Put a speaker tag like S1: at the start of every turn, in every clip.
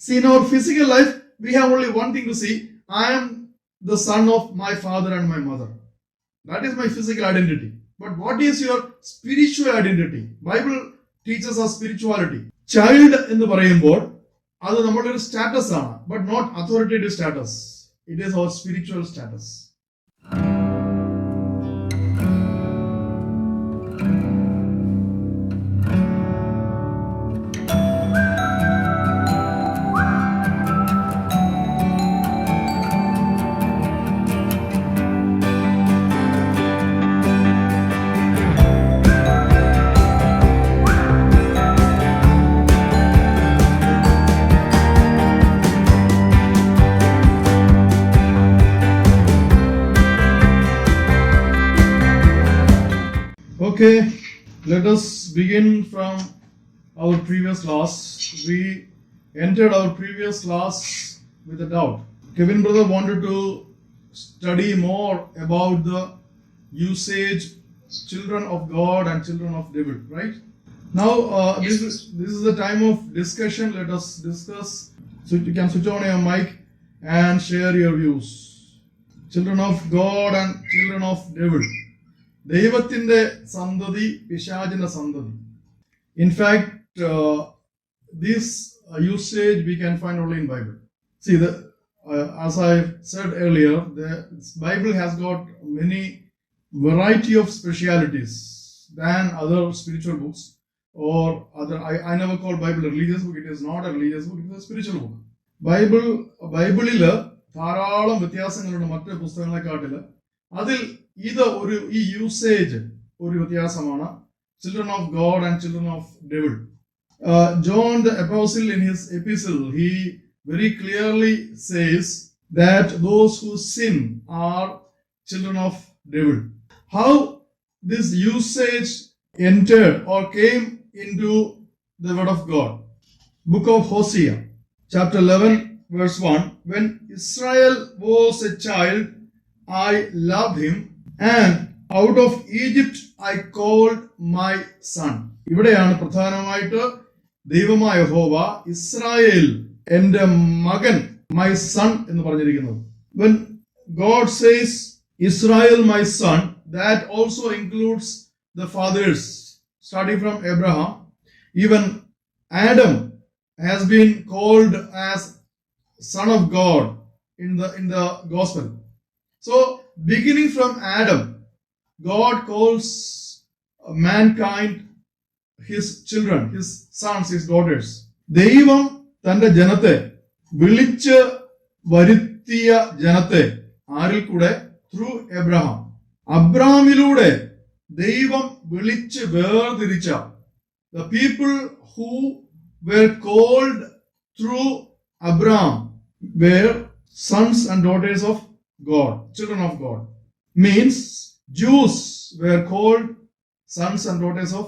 S1: See, in our physical life, we have only one thing to see. I am the son of my father and my mother. That is my physical identity. But what is your spiritual identity? Bible teaches us spirituality. Child എന്ന് പറയുമ്പോൾ അത് നമ്മുടെ ഒരു status ആണ്, but not authoritative status. It is our spiritual status. Okay, let us begin from our previous class. We entered our previous class with a doubt. Kevin brother wanted to study more about the usage children of God and children of devil, right? Now this is the time of discussion. Let us discuss. So you can switch on your mic and share your views. Children of God and children of devil. ദൈവത്തിന്റെ സന്തതി, പിശാചിന്റെ സന്തതി. In fact, this usage we can find only in Bible. See, as I said earlier, the Bible has got many variety of specialities than other spiritual books or other. I never call Bible a religious book. It is not a religious book. It is a spiritual book. ബൈബിളില് ധാരാളം വ്യത്യാസങ്ങളുണ്ട് മറ്റ് പുസ്തകങ്ങളെക്കാട്ടില്. അതിൽ ഇത് ഈ usage ഒരു വ്യത്യാസമാണ്. Children of God and children of devil. John the apostle in his epistle, he very clearly says that those who sin are children of devil. How this usage entered or came into the word of God? Book of Hosea, chapter 11, verse 1. When Israel was a child, I loved him, and out of Egypt I called my son. ഇവിടെയാണ് പ്രധാനമായിട്ട് ദൈവമായ യഹോവ Israel എന്റെ മകൻ, my son എന്ന് പറഞ്ഞിരിക്കുന്നത്. When God says Israel my son, that also includes the fathers, starting from Abraham. Even Adam has been called as son of God in the gospel. So, beginning from Adam, God calls mankind his children, his sons, his daughters. ദൈവം തന്റെ ജനത്തെ വിളിച്ച് വരുത്തിയ ജനത്തെ ആരിൽ കൂടെ? Through Abraham. അബ്രഹാമിലൂടെ ദൈവം വിളിച്ച് വേർതിരിച്ച the people who were called through Abraham were sons and daughters of God, children of God. Means Jews were called sons and daughters of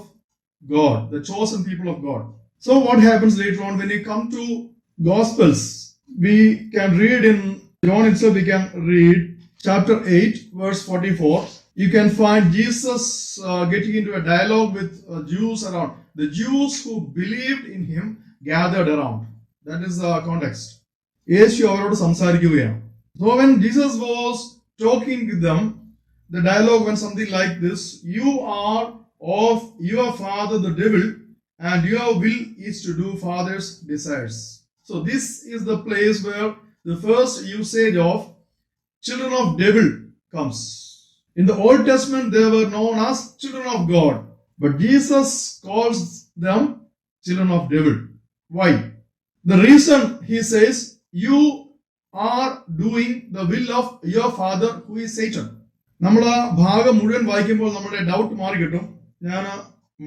S1: God, the chosen people of God. So what happens later on when you come to Gospels? We can read in John itself, we can read chapter 8, verse 44. You can find Jesus getting into a dialogue with Jews around. The Jews who believed in him gathered around. That is the context. യേശു അവരോട് സംസാരിക്കുകയാണ്. So when Jesus was talking with them, the dialogue went something like this: you are of your father the devil, and your will is to do father's desires. So this is the place where the first usage of children of devil comes. In the Old Testament they were known as children of God, but Jesus calls them children of devil. Why? The reason he says, you are doing the will of your father who is Satan. നമ്മൾ ആ ഭാഗം മുഴുവൻ വായിക്കുമ്പോൾ നമ്മുടെ doubt മാറി കിട്ടും. ഞാൻ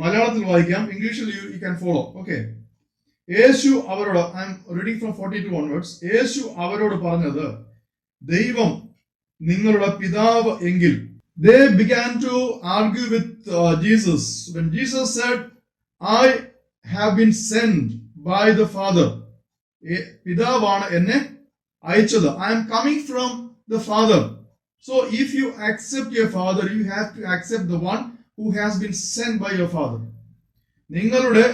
S1: മലയാളത്തിൽ വായിക്കാം, ഇംഗ്ലീഷിൽ യു ക്യാൻ ഫോളോ. ഓക്കെ. യേശു അവരോട്, I M reading from 42 onwards. യേശു അവരോട് പറഞ്ഞത്, ദൈവം നിങ്ങളുടെ പിതാവ് എങ്കിൽ. They began to argue with Jesus. When Jesus said, I have been sent by the Father. പിതാവാണ് എന്നെ അയച്ചത്. I am coming from the Father. So if you accept your father, you have to accept the one who has been sent by your father. നിങ്ങളുടെ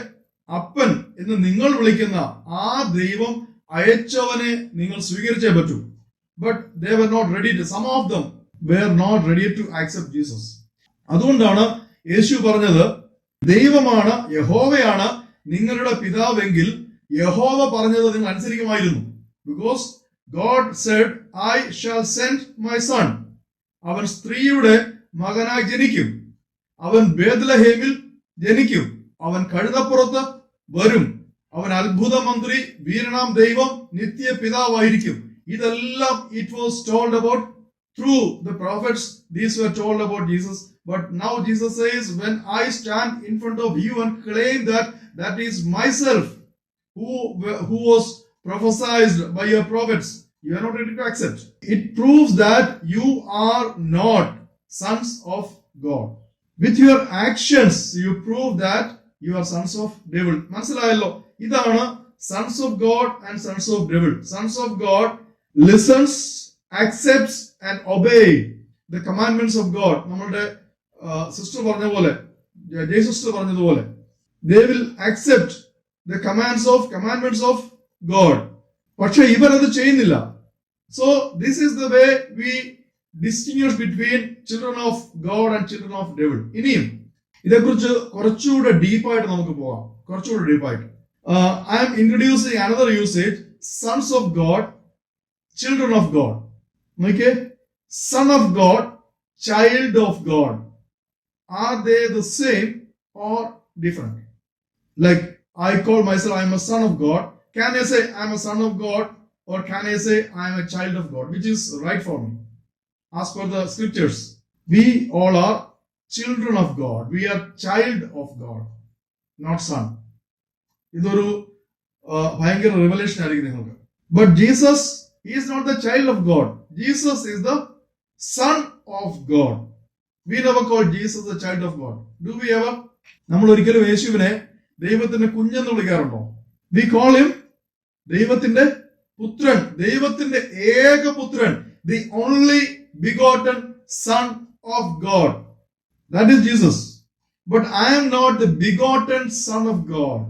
S1: അപ്പൻ എന്ന് നിങ്ങൾ വിളിക്കുന്ന ആ ദൈവം അയച്ചവനെ നിങ്ങൾ സ്വീകരിച്ചേ പറ്റൂ. But they were not ready to, some of them were not ready to accept Jesus. അതുകൊണ്ടാണ് യേശു പറഞ്ഞത്, ദൈവമാണ്, യഹോവയാണ് നിങ്ങളുടെ പിതാവെങ്കിൽ യഹോവ പറഞ്ഞത് നിങ്ങൾ അനുസരിക്കുമായിരുന്നു. Because God said, I shall send my son. അവൻ സ്ത്രീയുടെ മകനായി ജനിക്കും, അവൻ ബേത്ലഹേമിൽ ജനിക്കും, അവൻ കഴുതപ്പുറത്ത് വരും, അവൻ അത്ഭുത മന്ത്രി, വീരനാം ദൈവം, നിത്യ പിതാവായിരിക്കും. ഇതെല്ലാം it was told about through the prophets. These were told about Jesus. But now Jesus says, when I stand in front of you and claim that that is myself who was prophesied by your prophets, you are not ready to accept. It proves that you are not sons of God. With your actions you prove that you are sons of devil. മനസ്സിലായല്ലോ? ഇതാണ് sons of God and sons of devil. Sons of God listens, accepts and obey the commandments of God. നമ്മളുടെ sister പറഞ്ഞ പോലെ, Jaya sister പറഞ്ഞതുപോലെ, they will accept the commandments of God. പക്ഷെ ഇവരത് ചെയ്യുന്നില്ല. So this is the way we distinguish between children of God and children of devil. ഇനിയും ഇതേക്കുറിച്ച് കുറച്ചുകൂടെ ഡീപ്പായിട്ട് നമുക്ക് പോകാം. കുറച്ചുകൂടെ ഡീപ്പായിട്ട് I am introducing another usage, sons of God, children of God. Okay, son of God, child of God. Are they the same or different? Like I call myself, I am a son of God. Can I say I am a son of God, or can I say I am a child of God? Which is right for me? As per the scriptures, we all are children of God. We are child of God, not son. ഇതൊരു ഭയങ്കര revelation ആയിരിക്കും നിങ്ങൾക്ക്. But Jesus, he is not the child of God. Jesus is the son of God. We never call Jesus the child of God. Do we ever? നമ്മൾ ഒരിക്കലും യേശുവിനെ ദൈവത്തിന്റെ കുഞ്ഞെന്ന് വിളിക്കാറുണ്ടോ? We call him ദൈവത്തിന്റെ പുത്രൻ, ദൈവത്തിന്റെ ഏകപുത്രൻ, the only begotten son of God. That is Jesus. But I am not the begotten son of God.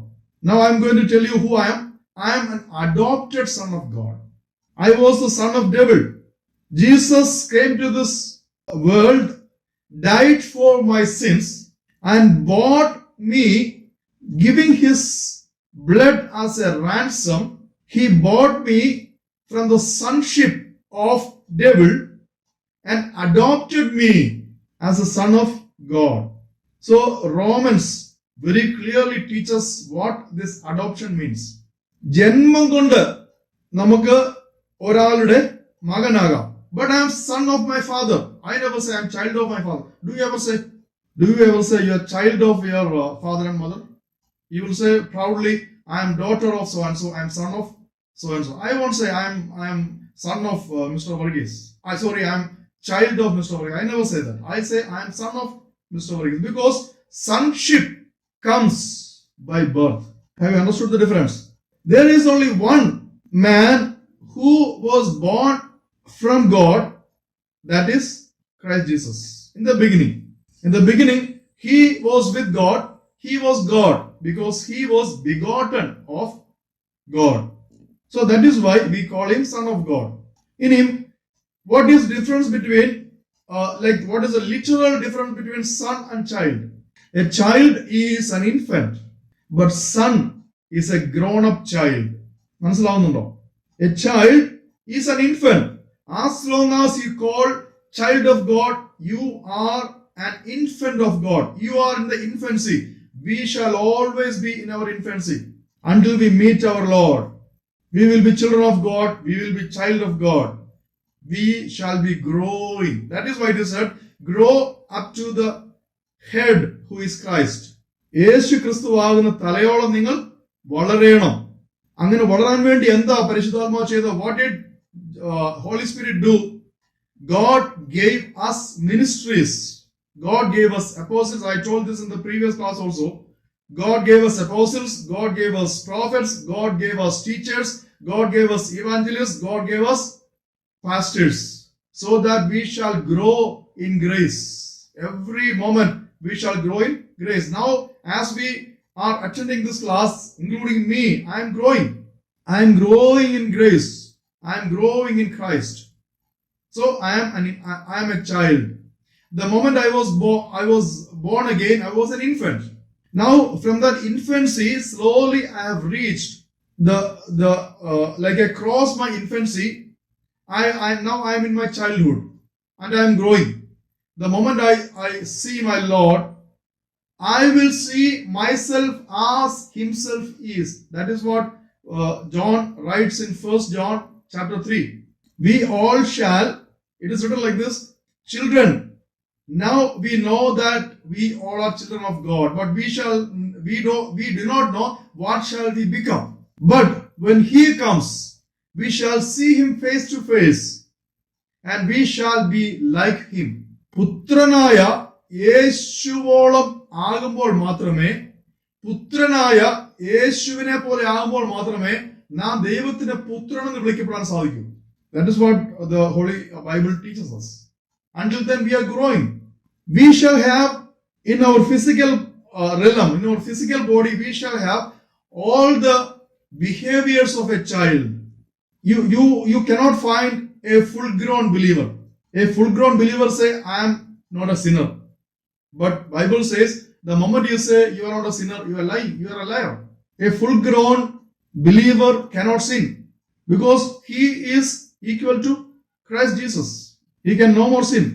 S1: Now I am going to tell you who I am. I am an adopted son of God. I was the son of devil. Jesus came to this world, died for my sins and bought me, giving his blood as a ransom. He bought me from the sonship of devil and adopted me as a son of God. So Romans very clearly teaches what this adoption means. ജന്മം കൊണ്ട് നമുക്ക് ഒരാളുടെ മകനാകാം. But I am son of my father. I never say I am child of my father. Do you ever say you are child of your father and mother? You will say proudly, I am daughter of so and so. I am son of so and so. I won't say I am son of Mr. Varghese. I am child of Mr. Varghese. I never say that. I say I am son of Mr. Varghese, because sonship comes by birth. Have you understood the difference? There is only one man who was born from God, that is Christ Jesus. In the beginning, he was with God. He was God because he was begotten of God. So that is why we call him son of God. In him, what is difference between, what is the literal difference between son and child? A child is an infant, but son is a grown-up child. മനസ്സിലാവുന്നുണ്ടോ? A child is an infant. As long as you call child of God, you are an infant of God. You are in the infancy. We shall always be in our infancy until we meet our Lord. We will be children of God. We will be child of God. We shall be growing. That is why it is said, grow up to the head who is Christ. യേശു ക്രിസ്തുവാകുന്ന തലയോളം നിങ്ങൾ വളരണം. അങ്ങനെ വളരാൻ വേണ്ടി എന്താ പരിശുദ്ധാത്മാവ് ചെയ്തത്? What did Holy Spirit do? God gave us ministries. God gave us apostles. I told this in the previous class also. God gave us apostles. God gave us prophets. God gave us teachers. God gave us evangelists. God gave us pastors, so that we shall grow in grace. Every moment we shall grow in grace. Now, as we are attending this class, including me, I am growing. I am growing in grace. I am growing in Christ. So I am a child. The moment I was born again, I was an infant. Now from that infancy, slowly I have reached like I crossed my infancy. Now I am in my childhood and I am growing. The moment I see my Lord, I will see myself as himself is. That is what John writes in 1 John chapter 3. We all shall, it is written like this, children. Now we know that we all are children of God, but we do not know what shall we become. But when he comes, we shall see him face to face, and we shall be like him. പുത്രനായ യേശുവോളം ആകുമ്പോൾ മാത്രമേ, പുത്രനായ യേശുവിനെ പോലെ ആകുമ്പോൾ മാത്രമേ നാം ദൈവത്തിന്റെ പുത്രൻ എന്ന് വിളിക്കപ്പെടാൻ സാധിക്കൂ. That is what the Holy Bible teaches us. Until then we are growing. We shall have in our physical realm, in our physical body, we shall have all the behaviors of a child. You cannot find a full-grown believer. A full-grown believer say, I am not a sinner. But Bible says, the moment you say you are not a sinner, you are lying. You are a liar. A full-grown believer cannot sin because he is equal to Christ Jesus. He can no more sin.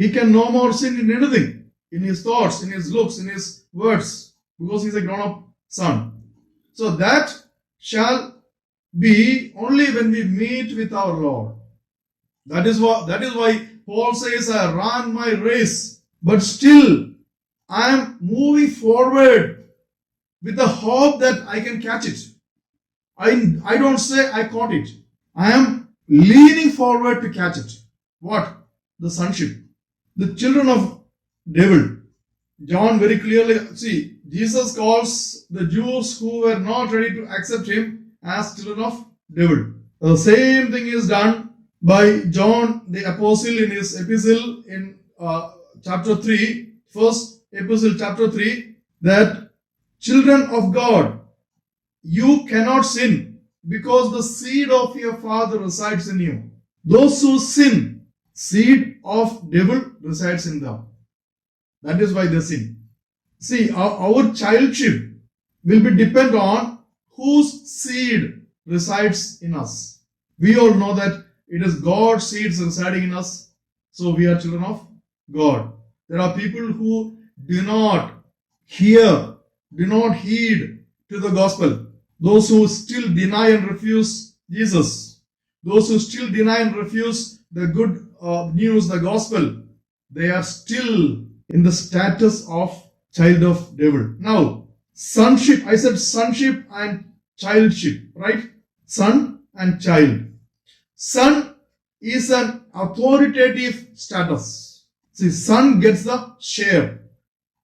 S1: He can no more sin in anything, in his thoughts, in his looks, in his words, because he is a grown-up son. So that shall be only when we meet with our Lord. That is why Paul says, I ran my race, but still I am moving forward with the hope that I can catch it. I don't say I caught it. I am leaning forward to catch it. What? The sonship. The children of devil. John very clearly, see, Jesus calls the Jews who were not ready to accept him as children of devil. The same thing is done by John the apostle in his epistle in chapter 3, first epistle chapter 3, that children of God, you cannot sin because the seed of your father resides in you. Those who sin, seed of devil resides in them. That is why they sin. See, our childship will be depend on whose seed resides in us. We all know that it is God's seeds residing in us, so we are children of God. There are people who do not hear, do not heed to the gospel. Those who still deny and refuse Jesus. Those who still deny and refuse the good news, the gospel, they are still in the status of child of devil. Now, sonship, I said sonship and childship, right? Son and child. Son is an authoritative status. See, son gets the share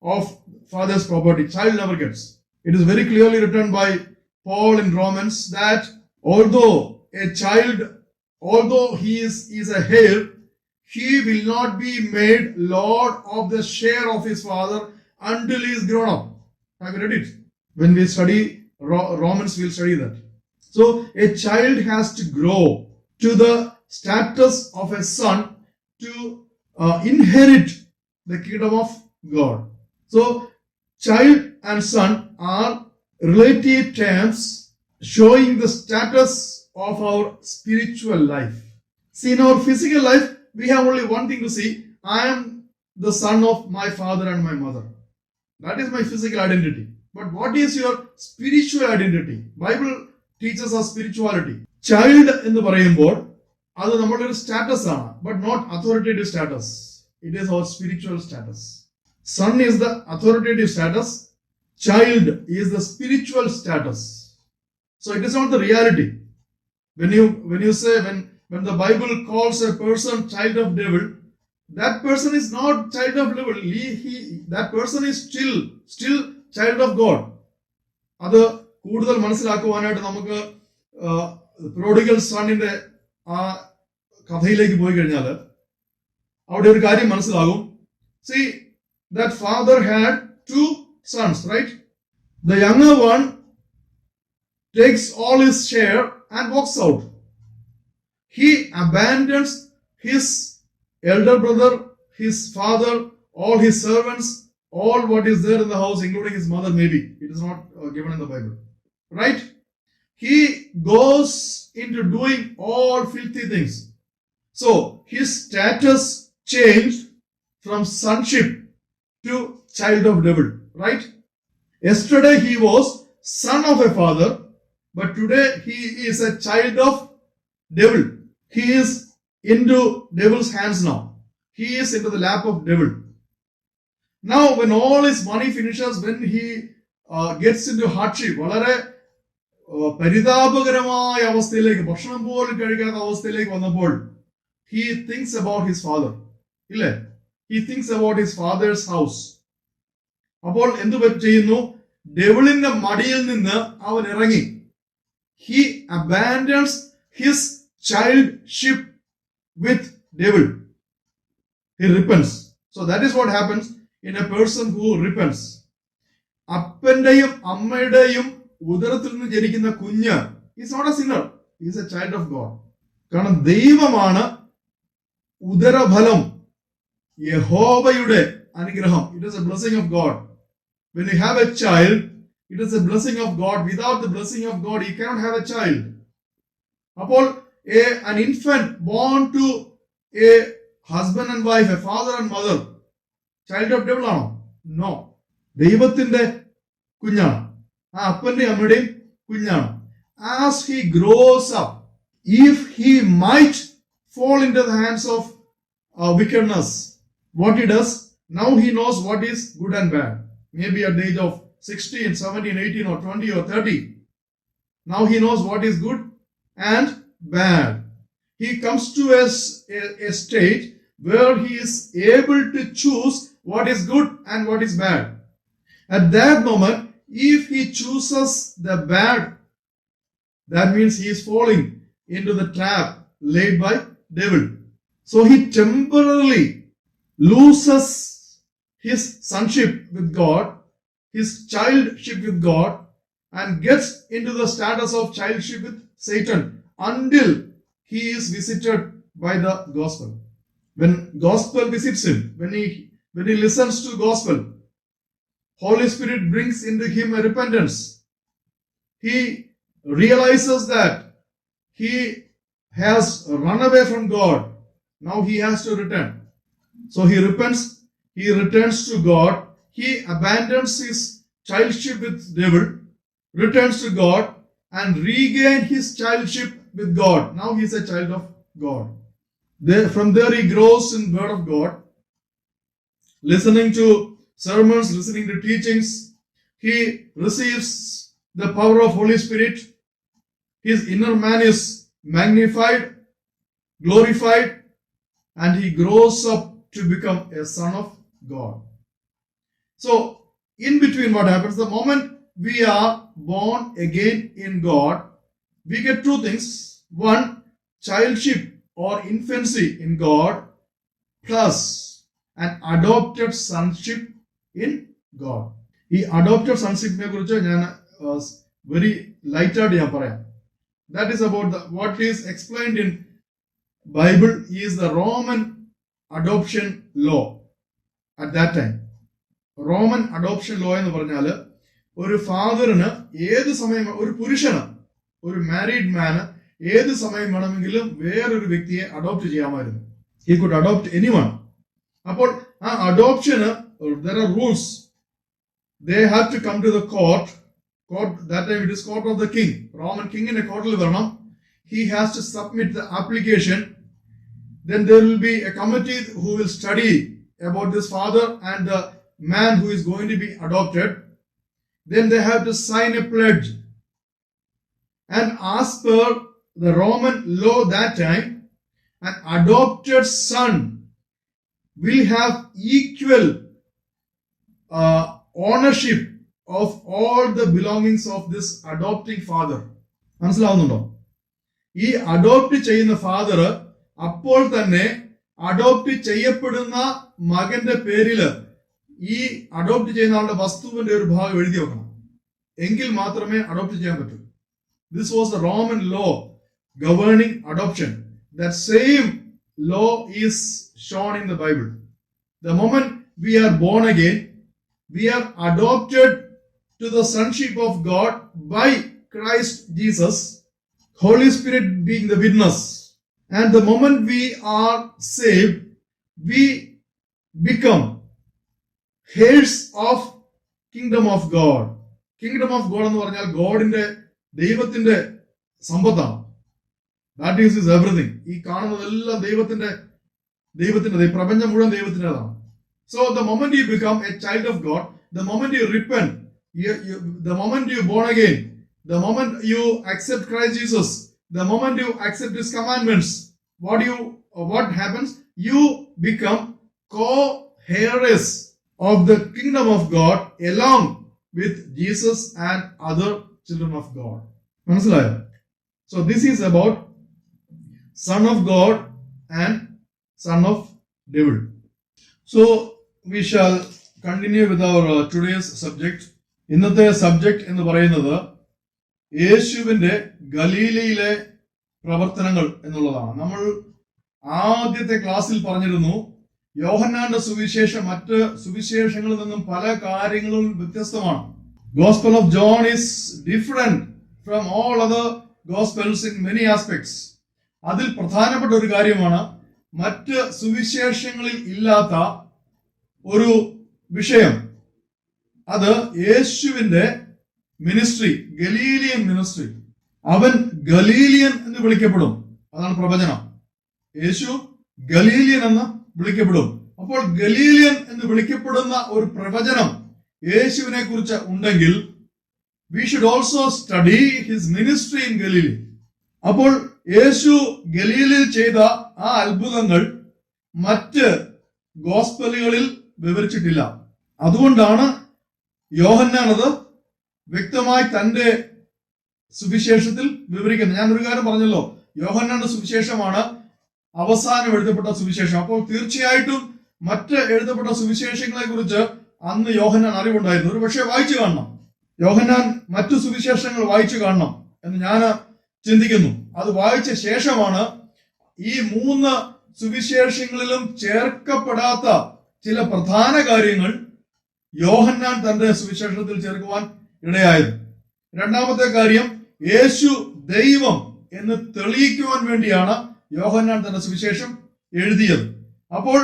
S1: of father's property. Child never gets. It is very clearly written by Paul in Romans that although a child, although he is a heir, he will not be made lord of the share of his father until he is grown up. Have you read it? When we study Romans, we'll study that. So a child has to grow to the status of a son to inherit the kingdom of God. So child and son are relative terms showing the status of our spiritual life. See, in our physical life, we have only one thing to see. I am the son of my father and my mother. That is my physical identity. But what is your spiritual identity? Bible teaches us spirituality. Child എന്ന് പറയുമ്പോൾ അത് നമ്മുടെ ഒരു status ആണ്, but not authoritative status. It is our spiritual status. Son is the authoritative status. Child is the spiritual status. So it is not the reality. When you say when the Bible calls a person child of devil, that person is not child of devil. That person is still child of God. അത് കൂടുതൽ മനസ്സിലാക്കുവാനായിട്ട് നമുക്ക് prodigal സണ്ണിന്റെ ആ കഥയിലേക്ക് പോയി കഴിഞ്ഞാൽ അവിടെ ഒരു കാര്യം മനസ്സിലാകും. See, that father had two sons, right? The younger one takes all his share and walks out. He abandons his elder brother, his father, all his servants, all what is there in the house, including his mother, maybe. It is not given in the Bible. Right? He goes into doing all filthy things. So his status changed from sonship to child of devil. Right? Yesterday he was son of a father, but today he is a child of devil. He is into devil's hands now. He is into the lap of devil. Now when all his money finishes, when he gets into hardship, വളരെ പരിതാപകരമായ അവസ്ഥയിലേക്ക്, ഭക്ഷണം പോലും കഴിക്കാത്ത അവസ്ഥയിലേക്ക് വന്നപ്പോൾ, he thinks about his father. ഇല്ലേ? He thinks about his father's house. അപ്പോൾ എന്തു ചെയ്യുന്നു? ഡെവിളിന്റെ മടിയിൽ നിന്ന് അവൻ ഇറങ്ങി. He abandons his childship with devil. He repents. So that is what happens in a person who repents. അപ്പന്റെയും അമ്മയുടെയും ഉദരത്തിൽ നിന്ന് ജനിക്കുന്ന കുഞ്ഞ് is not a sinner. He is a child of God. കാരണം ദൈവമാണ് ഉദരഫലം, യഹോവയുടെ അനുഗ്രഹം. It is a blessing of God. When you have a child, it is a blessing of God. Without the blessing of God, you cannot have a child. അപ്പോൾ an infant born to a husband and wife, a father and mother, child of devil ആണോ? No. ദൈവത്തിന്റെ കുഞ്ഞാണ്. ആ അപ്പന്റെയും അമ്മയുടെയും കുഞ്ഞാണ്. As he grows up, if he might fall into the hands of wickedness, what he does, now he knows what is good and bad. Maybe at the age of 16, 17, 18 or 20 or 30. Now he knows what is good and bad. He comes to a stage where he is able to choose what is good and what is bad. At that moment, if he chooses the bad, that means he is falling into the trap laid by devil. So he temporarily loses his sonship with God, his childship with God, and gets into the status of childship with Satan until he is visited by the gospel. When gospel visits him, when he listens to gospel, Holy Spirit brings into him a repentance. He realizes that he has run away from God. Now he has to return. So he repents, he returns to God, he abandons his childship with devil, returns to God and regain his childship with God. Now he is a child of God. From there he grows in word of God, listening to sermons, listening to teachings. He receives the power of Holy Spirit. His inner man is magnified, glorified, and he grows up to become a son of God. So, in between what happens, the moment we are born again in God, we get two things. One, childship or infancy in God, plus an adopted sonship in God. ഈ adopted sonshipനെ കുറിച്ച് ഞാൻ very light ആയിട്ട് ഞാൻ പറയാം. That is about what is explained in Bible is the Roman adoption law at that time. Roman adoption law എന്ന് പറഞ്ഞാൽ ഒരു ഫാദറിന് ഏത് സമയം, ഒരു പുരുഷന്, ഒരു മാരീഡ് മാന് ഏത് സമയം വേണമെങ്കിലും വേറൊരു വ്യക്തിയെ അഡോപ്റ്റ് ചെയ്യാമായിരുന്നു. He could adopt anyone. അപ്പോൾ ആ adoption there are rules. They had to come to the court. That time it is court of the king. Roman king in a courtil varanam. He has to submit the application. Then there will be a committee who will study about this father and the man who is going to be adopted. Then they have to sign a pledge. And as per the Roman law that time, an adopted son will have equal ownership of all the belongings of this adopting father. മനസ്സിലാവുന്നുണ്ടോ? ഈ adopt ചെയ്യുന്ന father അപ്പോൾ തന്നെ adopt ചെയ്യപ്പെടുന്ന മകന്റെ പേരില് ഈ adopt ചെയ്യുന്ന ആളുടെ വസ്തുവിന്റെ ഒരു ഭാഗം എഴുതി വെക്കണം. എങ്കിൽ മാത്രമേ അഡോപ്റ്റ് ചെയ്യാൻ പറ്റൂ. This was the Roman law governing adoption. That same law is shown in the Bible. The moment we are born again, we are adopted to the sonship of God by Christ Jesus, Holy Spirit being the witness. And the moment we are saved, we become heirs of kingdom of God. Kingdom of God എന്ന് പറഞ്ഞാൽ ഗോഡിന്റെ ദൈവത്തിന്റെ സമ്പത്താണ്. That is everything. ഈ കാണുന്നതെല്ലാം ദൈവത്തിന്റെ പ്രപഞ്ചം മുഴുവൻ ദൈവത്തിൻ്റെതാണ്. So the moment you become a child of God, the moment you repent, the moment you born again, the moment you accept Christ Jesus, the moment you accept His commandments, what happens? You become co-heirs of the kingdom of God along with Jesus and other children of God. മനസ്സിലായോ? So this is about son of God and son of devil. So we shall continue with our today's subject. ഇന്നത്തെ subject എന്ന് പറയുന്നത് യേശുവിന്റെ ഗലീലയിലെ പ്രവർത്തനങ്ങൾ എന്നുള്ളതാണ്. നമ്മൾ ആദ്യത്തെ ക്ലാസ്സിൽ പറഞ്ഞിരുന്നു യോഹന്നാന്റെ സുവിശേഷം മറ്റ് സുവിശേഷങ്ങളിൽ നിന്നും പല കാര്യങ്ങളും വ്യത്യസ്തമാണ്. Gospel of John is different from all other gospels in many aspects. അതിൽ പ്രധാനപ്പെട്ട ഒരു കാര്യമാണ് മറ്റ് സുവിശേഷങ്ങളിൽ ഇല്ലാത്ത ഒരു വിഷയം. അത് യേശുവിന്റെ മിനിസ്ട്രി, ഗലീലിയൻ മിനിസ്ട്രി. അവൻ ഗലീലിയൻ എന്ന് വിളിക്കപ്പെടും. അതാണ് പ്രവചനം. യേശു ഗലീലിയൻ എന്ന് വിളിക്കപ്പെടും. അപ്പോൾ ഗലീലിയൻ എന്ന് വിളിക്കപ്പെടുന്ന ഒരു പ്രവചനം യേശുവിനെ കുറിച്ച് ഉണ്ടെങ്കിൽ we should also study his ministry in Galilee. അപ്പോൾ യേശു ഗലീലയിൽ ചെയ്ത ആ അത്ഭുതങ്ങൾ മറ്റ് ഗോസ്പലുകളിൽ വിവരിച്ചിട്ടില്ല. അതുകൊണ്ടാണ് യോഹന്നാൻ അത് വ്യക്തമായി തന്റെ സുവിശേഷത്തിൽ വിവരിക്കുന്നത്. ഞാൻ ഒരു കാര്യം പറഞ്ഞല്ലോ, യോഹന്നാന്റെ സുവിശേഷമാണ് അവസാനം എഴുതപ്പെട്ട സുവിശേഷം. അപ്പോൾ തീർച്ചയായിട്ടും മറ്റ് എഴുതപ്പെട്ട സുവിശേഷങ്ങളെ കുറിച്ച് അന്ന് യോഹന്നാൻ അറിവുണ്ടായിരുന്നു. ഒരു പക്ഷേ വായിച്ചു കാണണം, യോഹന്നാൻ മറ്റു സുവിശേഷങ്ങൾ വായിച്ചു കാണണം എന്ന് ഞാൻ ചിന്തിക്കുന്നു. അത് വായിച്ച ശേഷമാണ് ഈ 3 സുവിശേഷങ്ങളിലും ചേർക്കപ്പെടാത്ത ചില പ്രധാന കാര്യങ്ങൾ യോഹന്നാൻ തന്റെ സുവിശേഷത്തിൽ ചേർക്കുവാൻ ഇടയായത്. രണ്ടാമത്തെ കാര്യം, യേശു ദൈവം എന്ന് തെളിയിക്കുവാൻ വേണ്ടിയാണ് യോഹന്നാൻ തന്റെ സുവിശേഷം എഴുതിയത്. അപ്പോൾ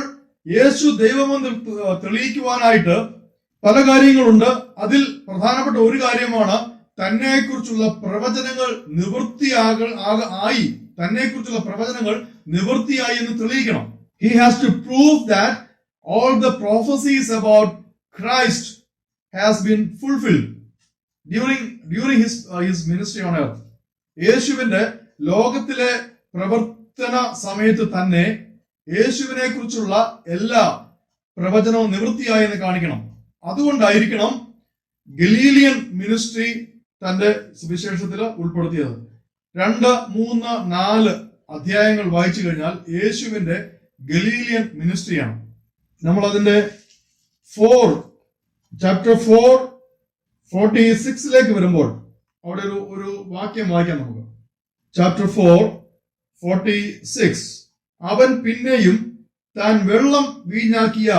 S1: യേശു ദൈവമെന്ന് തെളിയിക്കുവാനായിട്ട് പല കാര്യങ്ങളുണ്ട്. അതിൽ പ്രധാനപ്പെട്ട ഒരു കാര്യമാണ് തന്നെക്കുറിച്ചുള്ള പ്രവചനങ്ങൾ നിവൃത്തിയായി എന്ന് തെളിയിക്കണം. He has to prove that all the prophecies about Christ has been fulfilled during his ministry on earth. യേശുവിന്റെ ലോകത്തിലെ പ്രവർത്തന സമയത്ത് തന്നെ യേശുവിനെ കുറിച്ചുള്ള എല്ലാ പ്രവചനവും നിവൃത്തിയായി എന്ന് കാണിക്കണം. അതുകൊണ്ടായിരിക്കണം ഗലീലിയൻ മിനിസ്ട്രി തന്റെ സുവിശേഷത്തിൽ ഉൾപ്പെടുത്തിയത്. 2, 3, 4 അധ്യായങ്ങൾ വായിച്ചു കഴിഞ്ഞാൽ യേശുവിന്റെ ഗലീലിയൻ മിനിസ്ട്രിയാണ്. നമ്മൾ അതിന്റെ ചാപ്റ്റർ 4 46 വരുമ്പോൾ അവിടെ ഒരു വാക്യം വായിക്കാം നമുക്ക്. ചാപ്റ്റർ 4 46. അവൻ പിന്നെയും താൻ വെള്ളം വീഞ്ഞാക്കിയ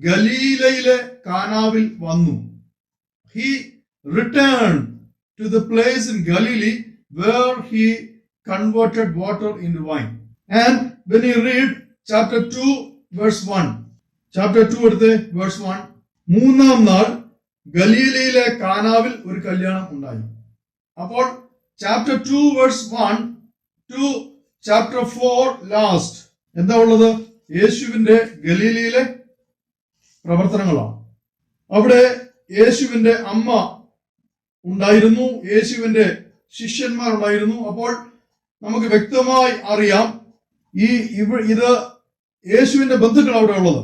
S1: ഗലീലയിലെ കാനാവിൽ വന്നു. He returned to the place in Galilee where he converted water into wine. And when you read chapter 2 verse 1, chapter 2 എടുത്ത് verse 1, 3-ാം നാൾ ഗലീലയിലെ കാനാവിൽ ഒരു കല്യാണം ഉണ്ടായി. അപ്പോൾ chapter 2 verse 1 to chapter 4 last എന്താ ഉള്ളത്? യേശുവിന്റെ ഗലീലയിലെ പ്രവർത്തനങ്ങളാണ്. അവിടെ യേശുവിന്റെ അമ്മ ഉണ്ടായിരുന്നു, യേശുവിന്റെ ശിഷ്യന്മാർ ഉണ്ടായിരുന്നു. അപ്പോൾ നമുക്ക് വ്യക്തമായി അറിയാം ഇത് യേശുവിന്റെ ബന്ധുക്കൾ അവിടെ ഉള്ളത്,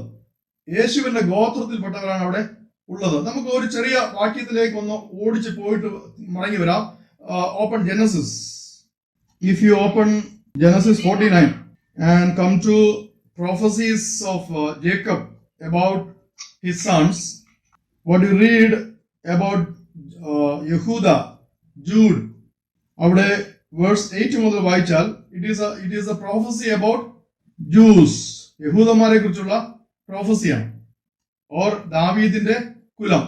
S1: യേശുവിന്റെ ഗോത്രത്തിൽപ്പെട്ടവരാണ് അവിടെ ഉള്ളത്. നമുക്ക് ഒരു ചെറിയ വാക്യത്തിലേക്ക് ഒന്ന് ഓടിച്ച് പോയിട്ട് മടങ്ങി വരാം. Open Genesis. If you open Genesis 49 and come to prophecies of Jacob about his sons, what you read about Yehuda, Jude, അവിടെ വേഴ്സ് 8 മുതൽ വായിച്ചാൽ it is a prophecy about Jews, യഹൂദന്മാരെ കുറിച്ചുള്ള പ്രോഫസിയാണ്. ഓർ ദാവീദിന്റെ കുലം,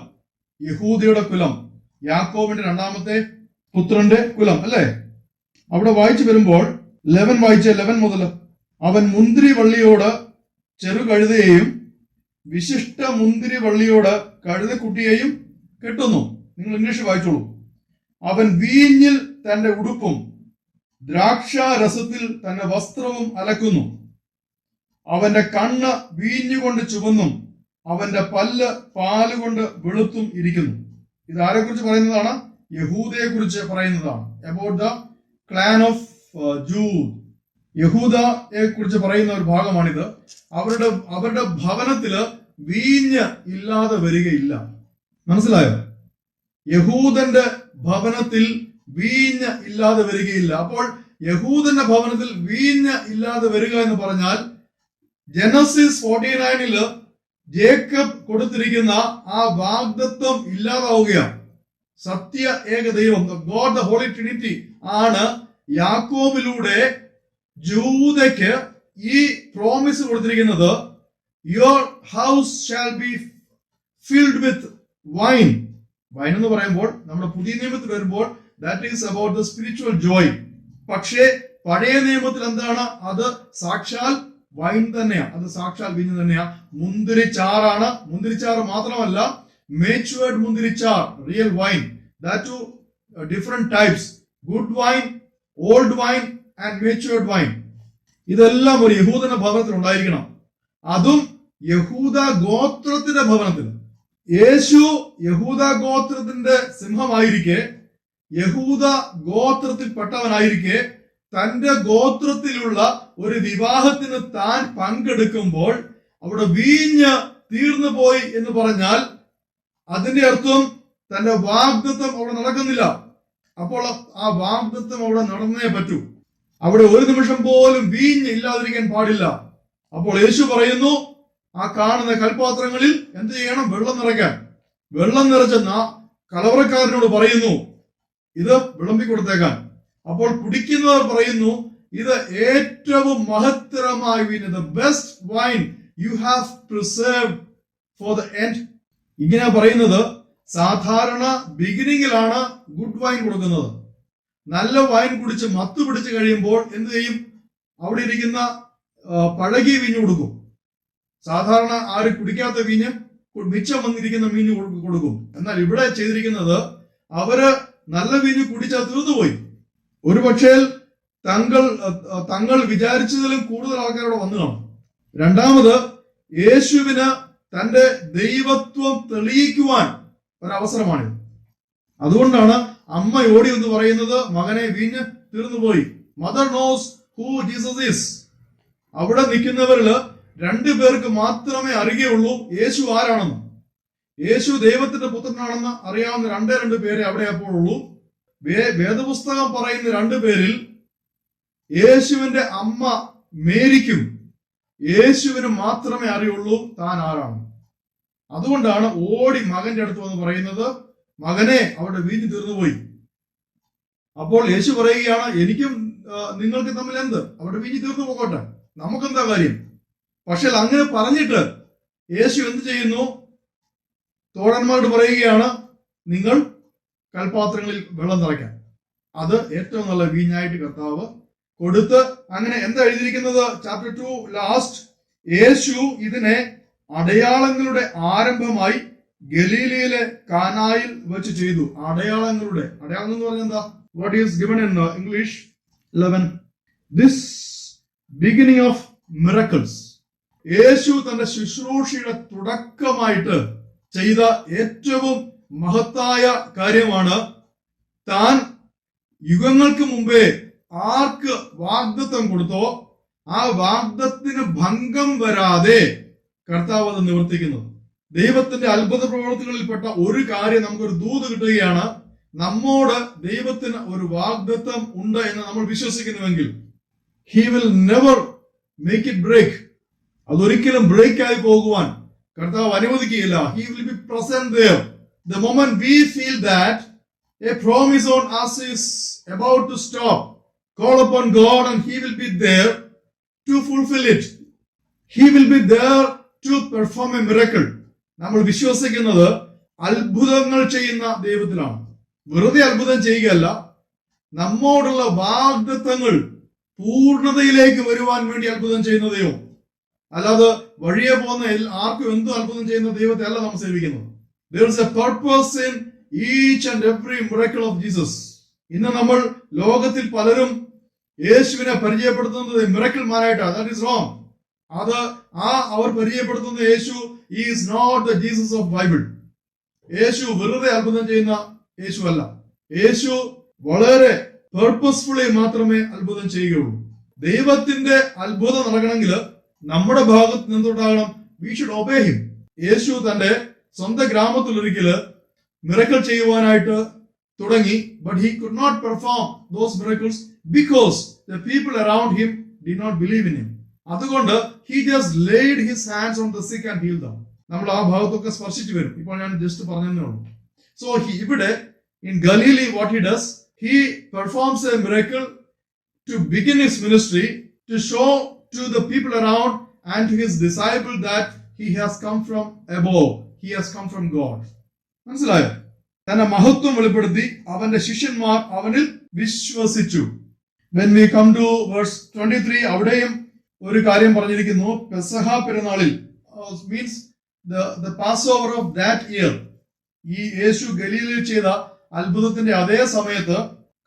S1: യഹൂദയുടെ കുലം, യാക്കോബിന്റെ രണ്ടാമത്തെ പുത്രന്റെ കുലം, അല്ലേ? അവിടെ വായിച്ചു വരുമ്പോൾ 11 മുതൽ, അവൻ മുന്തിരി വള്ളിയോട് ചെറു കഴുതയെയും വിശിഷ്ട മുന്തിരി വള്ളിയോട് കഴുതക്കുട്ടിയെയും കെട്ടുന്നു. നിങ്ങൾ ഇംഗ്ലീഷ് വായിച്ചോളൂ. അവൻ വീഞ്ഞിൽ തന്റെ ഉടുപ്പും ദ്രാക്ഷാരസത്തിൽ തന്റെ വസ്ത്രവും അലക്കുന്നു. അവന്റെ കണ്ണ് വീഞ്ഞുകൊണ്ട് ചുവന്നും അവന്റെ പല്ല് പാലുകൊണ്ട് വെളുത്തും ഇരിക്കുന്നു. ഇത് ആരെക്കുറിച്ച് പറയുന്നതാണ്? യഹൂദയെ കുറിച്ച് പറയുന്നതാണ്. അബൌട്ട് ദ ക്ലാൻ ഓഫ് ജൂദ്, യഹൂദയെ കുറിച്ച് പറയുന്ന ഒരു ഭാഗമാണിത്. അവരുടെ ഭവനത്തില് വീഞ്ഞ് ഇല്ലാതെ വരികയില്ല. മനസ്സിലായോ? യഹൂദന്റെ ഭവനത്തിൽ വീഞ്ഞ് ഇല്ലാതെ വരികയില്ല. അപ്പോൾ യഹൂദന്റെ ഭവനത്തിൽ വീഞ്ഞ് ഇല്ലാതെ വരിക എന്ന് പറഞ്ഞാൽ ജനസിസ് 49 ജേക്കബ് കൊടുത്തിരിക്കുന്ന ആ വാഗ്ദത്വം ഇല്ലാതാവുകയാണ്. സത്യ ഏക ദൈവം, ഗോഡ് ദ ഹോളി ട്രിനിറ്റി ആണ് യാക്കോബിലൂടെ ജൂദയ്ക്ക് ഈ പ്രോമിസ് കൊടുത്തിരിക്കുന്നത്. Your house shall be filled with wine. Wine എന്ന് പറയുമ്പോൾ നമ്മുടെ പുതിയ നിയമത്തിൽ വരുമ്പോൾ that is about the spiritual Joy. പക്ഷേ പഴയ നിയമത്തിൽ എന്താണ്? അത് സാക്ഷാൽ വൈൻ തന്നെയാണ്, അത് സാക്ഷാൽ വീഞ്ഞ് തന്നെയാണ്. മുന്തിരിച്ചാറാണ്. മുന്തിരിച്ചാറ് മാത്രമല്ല, മേച്ചുവേർഡ് മുന്തിരിച്ചാർ, real wine. That two different types, good wine, old wine and matured wine. ഇതെല്ലാം ഒരു യഹൂദന്റെ ഭവനത്തിൽ ഉണ്ടായിരിക്കണം. അതും യഹൂദ ഗോത്രത്തിന്റെ ഭവനത്തിൽ. യേശു യഹൂദ ഗോത്രത്തിന്റെ സിംഹമായിരിക്കെ, യഹൂദ ഗോത്രത്തിൽപ്പെട്ടവനായിരിക്കെ, തന്റെ ഗോത്രത്തിലുള്ള ഒരു വിവാഹത്തിന് താൻ പങ്കെടുക്കുമ്പോൾ അവിടെ വീഞ്ഞ് തീർന്നു പോയി എന്ന് പറഞ്ഞാൽ അതിന്റെ അർത്ഥം തന്റെ വാഗ്ദത്തം അവിടെ നടക്കുന്നില്ല. അപ്പോൾ ആ വാഗ്ദത്തം അവിടെ നടന്നേ പറ്റൂ. അവിടെ ഒരു നിമിഷം പോലും വീഞ്ഞ് ഇല്ലാതിരിക്കാൻ പാടില്ല. അപ്പോൾ യേശു പറയുന്നു, ആ കാണുന്ന കൽപാത്രങ്ങളിൽ എന്ത് ചെയ്യണം? വെള്ളം നിറയ്ക്കാൻ. വെള്ളം നിറച്ച കലവറക്കാരനോട് പറയുന്നു, ഇത് വിളമ്പി കൊടുത്തേക്കാൻ. അപ്പോൾ കുടിക്കുന്നവർ പറയുന്നു, ഇത് ഏറ്റവും മഹത്തരമായ വീഞ്ഞ്, the best wine you have preserved for the end. ഇങ്ങനെ പറയുന്നത് സാധാരണ ബിഗിനിങ്ങിലാണ് ഗുഡ് വൈൻ കൊടുക്കുന്നത്. നല്ല വൈൻ കുടിച്ച് മത്ത് പിടിച്ച് കഴിയുമ്പോൾ എന്ത് ചെയ്യും? അവിടെ ഇരിക്കുന്ന പഴകിയ വീഞ്ഞ് കൊടുക്കും. സാധാരണ ആരും കുടിക്കാത്ത വീഞ്ഞ്, മിച്ചം വന്നിരിക്കുന്ന വീഞ്ഞ് കൊടുക്കും. എന്നാൽ ഇവിടെ ചെയ്തിരിക്കുന്നത്, അവര് നല്ല വീഞ്ഞ് കുടിച്ചാൽ തീർന്നുപോയി. ഒരുപക്ഷേ തങ്ങൾ വിചാരിച്ചതിലും കൂടുതൽ ആൾക്കാരോട് വന്നു കാണും. രണ്ടാമത്, യേശുവിന് തന്റെ ദൈവത്വം തെളിയിക്കുവാൻ ഒരവസരമാണിത്. അതുകൊണ്ടാണ് അമ്മ ഓടി എന്ന് പറയുന്നത്, മകനെ വീഞ്ഞ് തീർന്നുപോയി. Mother knows who Jesus is. അവിടെ നിൽക്കുന്നവരില് 2 പേർക്ക് മാത്രമേ അറിയുകയുള്ളൂ യേശു ആരാണെന്ന്. യേശു ദൈവത്തിന്റെ പുത്രനാണെന്ന് അറിയാവുന്ന 2 പേരെ അവിടെ അപ്പോഴുള്ളൂ. വേദപുസ്തകം പറയുന്ന 2 പേരിൽ യേശുവിന്റെ അമ്മ മേരിക്കും യേശുവിന് മാത്രമേ അറിയുള്ളൂ താൻ ആരാണ്. അതുകൊണ്ടാണ് ഓടി മകന്റെ അടുത്ത് വന്ന് പറയുന്നത്, മകനെ, അവിടെ വീഞ്ഞ് തീർന്നുപോയി. അപ്പോൾ യേശു പറയുകയാണ്, എനിക്കും നിങ്ങൾക്ക് തമ്മിൽ എന്ത്? അവിടെ വീഞ്ഞ് തീർന്നു പോകട്ടെ, നമുക്കെന്താ കാര്യം? പക്ഷെ അങ്ങനെ പറഞ്ഞിട്ട് യേശു എന്ത് ചെയ്യുന്നു? തോഴന്മാരോട് പറയുകയാണ്, നിങ്ങൾ കൽപാത്രങ്ങളിൽ വെള്ളം നിറയ്ക്കാൻ. അത് ഏറ്റവും നല്ല വീഞ്ഞായിട്ട് കർത്താവ് കൊടുത്ത്, അങ്ങനെ എന്താ എഴുതിയിരിക്കുന്നത്? ചാപ്റ്റർ 2 ലാസ്റ്റ്, യേശു ഇതിനെ അടയാളങ്ങളുടെ ആരംഭമായി ഗലീലയിലെ കാനായിൽ വെച്ച് ചെയ്തു. അടയാളം എന്ന് പറഞ്ഞാൽ എന്താ? What is given in English 11, this beginning of miracles. യേശു തന്റെ ശുശ്രൂഷയുടെ തുടക്കമായിട്ട് ചെയ്ത ഏറ്റവും മഹത്തായ കാര്യമാണ്, താൻ യുഗങ്ങൾക്ക് മുമ്പേ ആർക്ക് വാഗ്ദത്തം കൊടുത്തോ ആ വാഗ്ദത്തിന് ഭംഗം വരാതെ കർത്താവ് അത് നിവർത്തിക്കുന്നത്. ദൈവത്തിന്റെ അത്ഭുത പ്രവർത്തികളിൽപ്പെട്ട ഒരു കാര്യം, നമുക്കൊരു ദൂത് കിട്ടുകയാണ്. നമ്മോട് ദൈവത്തിന് ഒരു വാഗ്ദത്തം ഉണ്ട് എന്ന് നമ്മൾ വിശ്വസിക്കുന്നുവെങ്കിൽ, he will never make it break. അതൊരിക്കലും ബ്രേക്ക് ആയി പോകുവാൻ കർത്താവ് അനുവദിക്കുകയില്ല. He will be present there. The moment we feel that a promise on us is about to stop, call upon God and He will be there to fulfill it. He will be there to perform a miracle. നമ്മൾ വിശ്വസിക്കുന്നത് അത്ഭുതങ്ങൾ ചെയ്യുന്ന ദൈവത്തിലാണ്. വെറുതെ അത്ഭുതം ചെയ്യുകയല്ല, നമ്മോടുള്ള വാഗ്ദത്തങ്ങൾ പൂർണ്ണതയിലേക്ക് വരുവാൻ വേണ്ടി അത്ഭുതം ചെയ്യുന്ന ദൈവം. അല്ലാതെ വഴിയെ പോകുന്ന ആർക്കും എന്തും അത്ഭുതം ചെയ്യുന്ന ദൈവത്തെ അല്ല നാം സേവിക്കുന്നത്. There is a purpose in each and every miracle of Jesus. ഇന്ന് നമ്മൾ ലോകത്തിൽ പലരും യേശുവിനെ പരിചയപ്പെടുത്തുന്നത് മിറക്കിൾ മാനായിട്ടാണ്. That is wrong. അത് അവർ പരിചയപ്പെടുത്തുന്ന യേശു is not the Jesus of Bible. യേശു വെറുതെ അത്ഭുതം ചെയ്യുന്ന യേശു അല്ല. യേശു വളരെ പർപ്പസ്ഫുള്ളി മാത്രമേ അത്ഭുതം ചെയ്യുകയുള്ളൂ. ദൈവത്തിന്റെ അത്ഭുതം നടക്കണമെങ്കിൽ നമ്മുടെ ഭാഗത്ത് നിന്നുണ്ടാകണം. We should obey him. യേശു തന്റെ സ്വന്തം ഗ്രാമത്തിൽ ഒരിക്കല് മിറക്കിൾ ചെയ്യുവാനായിട്ട് തുടങ്ങി. But he could not perform those miracles because the people around him did not believe in him. അതുകൊണ്ട് he just laid his hands on the sick and healed them. നമ്മൾ ആ ഭാഗത്തൊക്കെ സ്പർശിച്ചു വരും. ഇപ്പോൾ ഞാൻ ജസ്റ്റ് പറഞ്ഞതേ ഉള്ളൂ. സോ ഇവിടെ in Galilee what he does, he performs a miracle to begin his ministry, to show to the people around and to his disciple that he has come from above, he has come from God. മനസ്സിലായോ? തന്റെ മഹത്വം വെളിപ്പെടുത്തി അവന്റെ ശിഷ്യന്മാർ അവനിൽ വിശ്വസിച്ചു. When we come to verse 23, അവിടെയും ഒരു കാര്യം പറഞ്ഞിരിക്കുന്നു. പെസഹ പെരുന്നാളിൽ means the Passover of that year, ഈ യേശു ഗലീലയിൽ ചെയ്ത അത്ഭുതത്തിന്റെ അതേ സമയത്ത്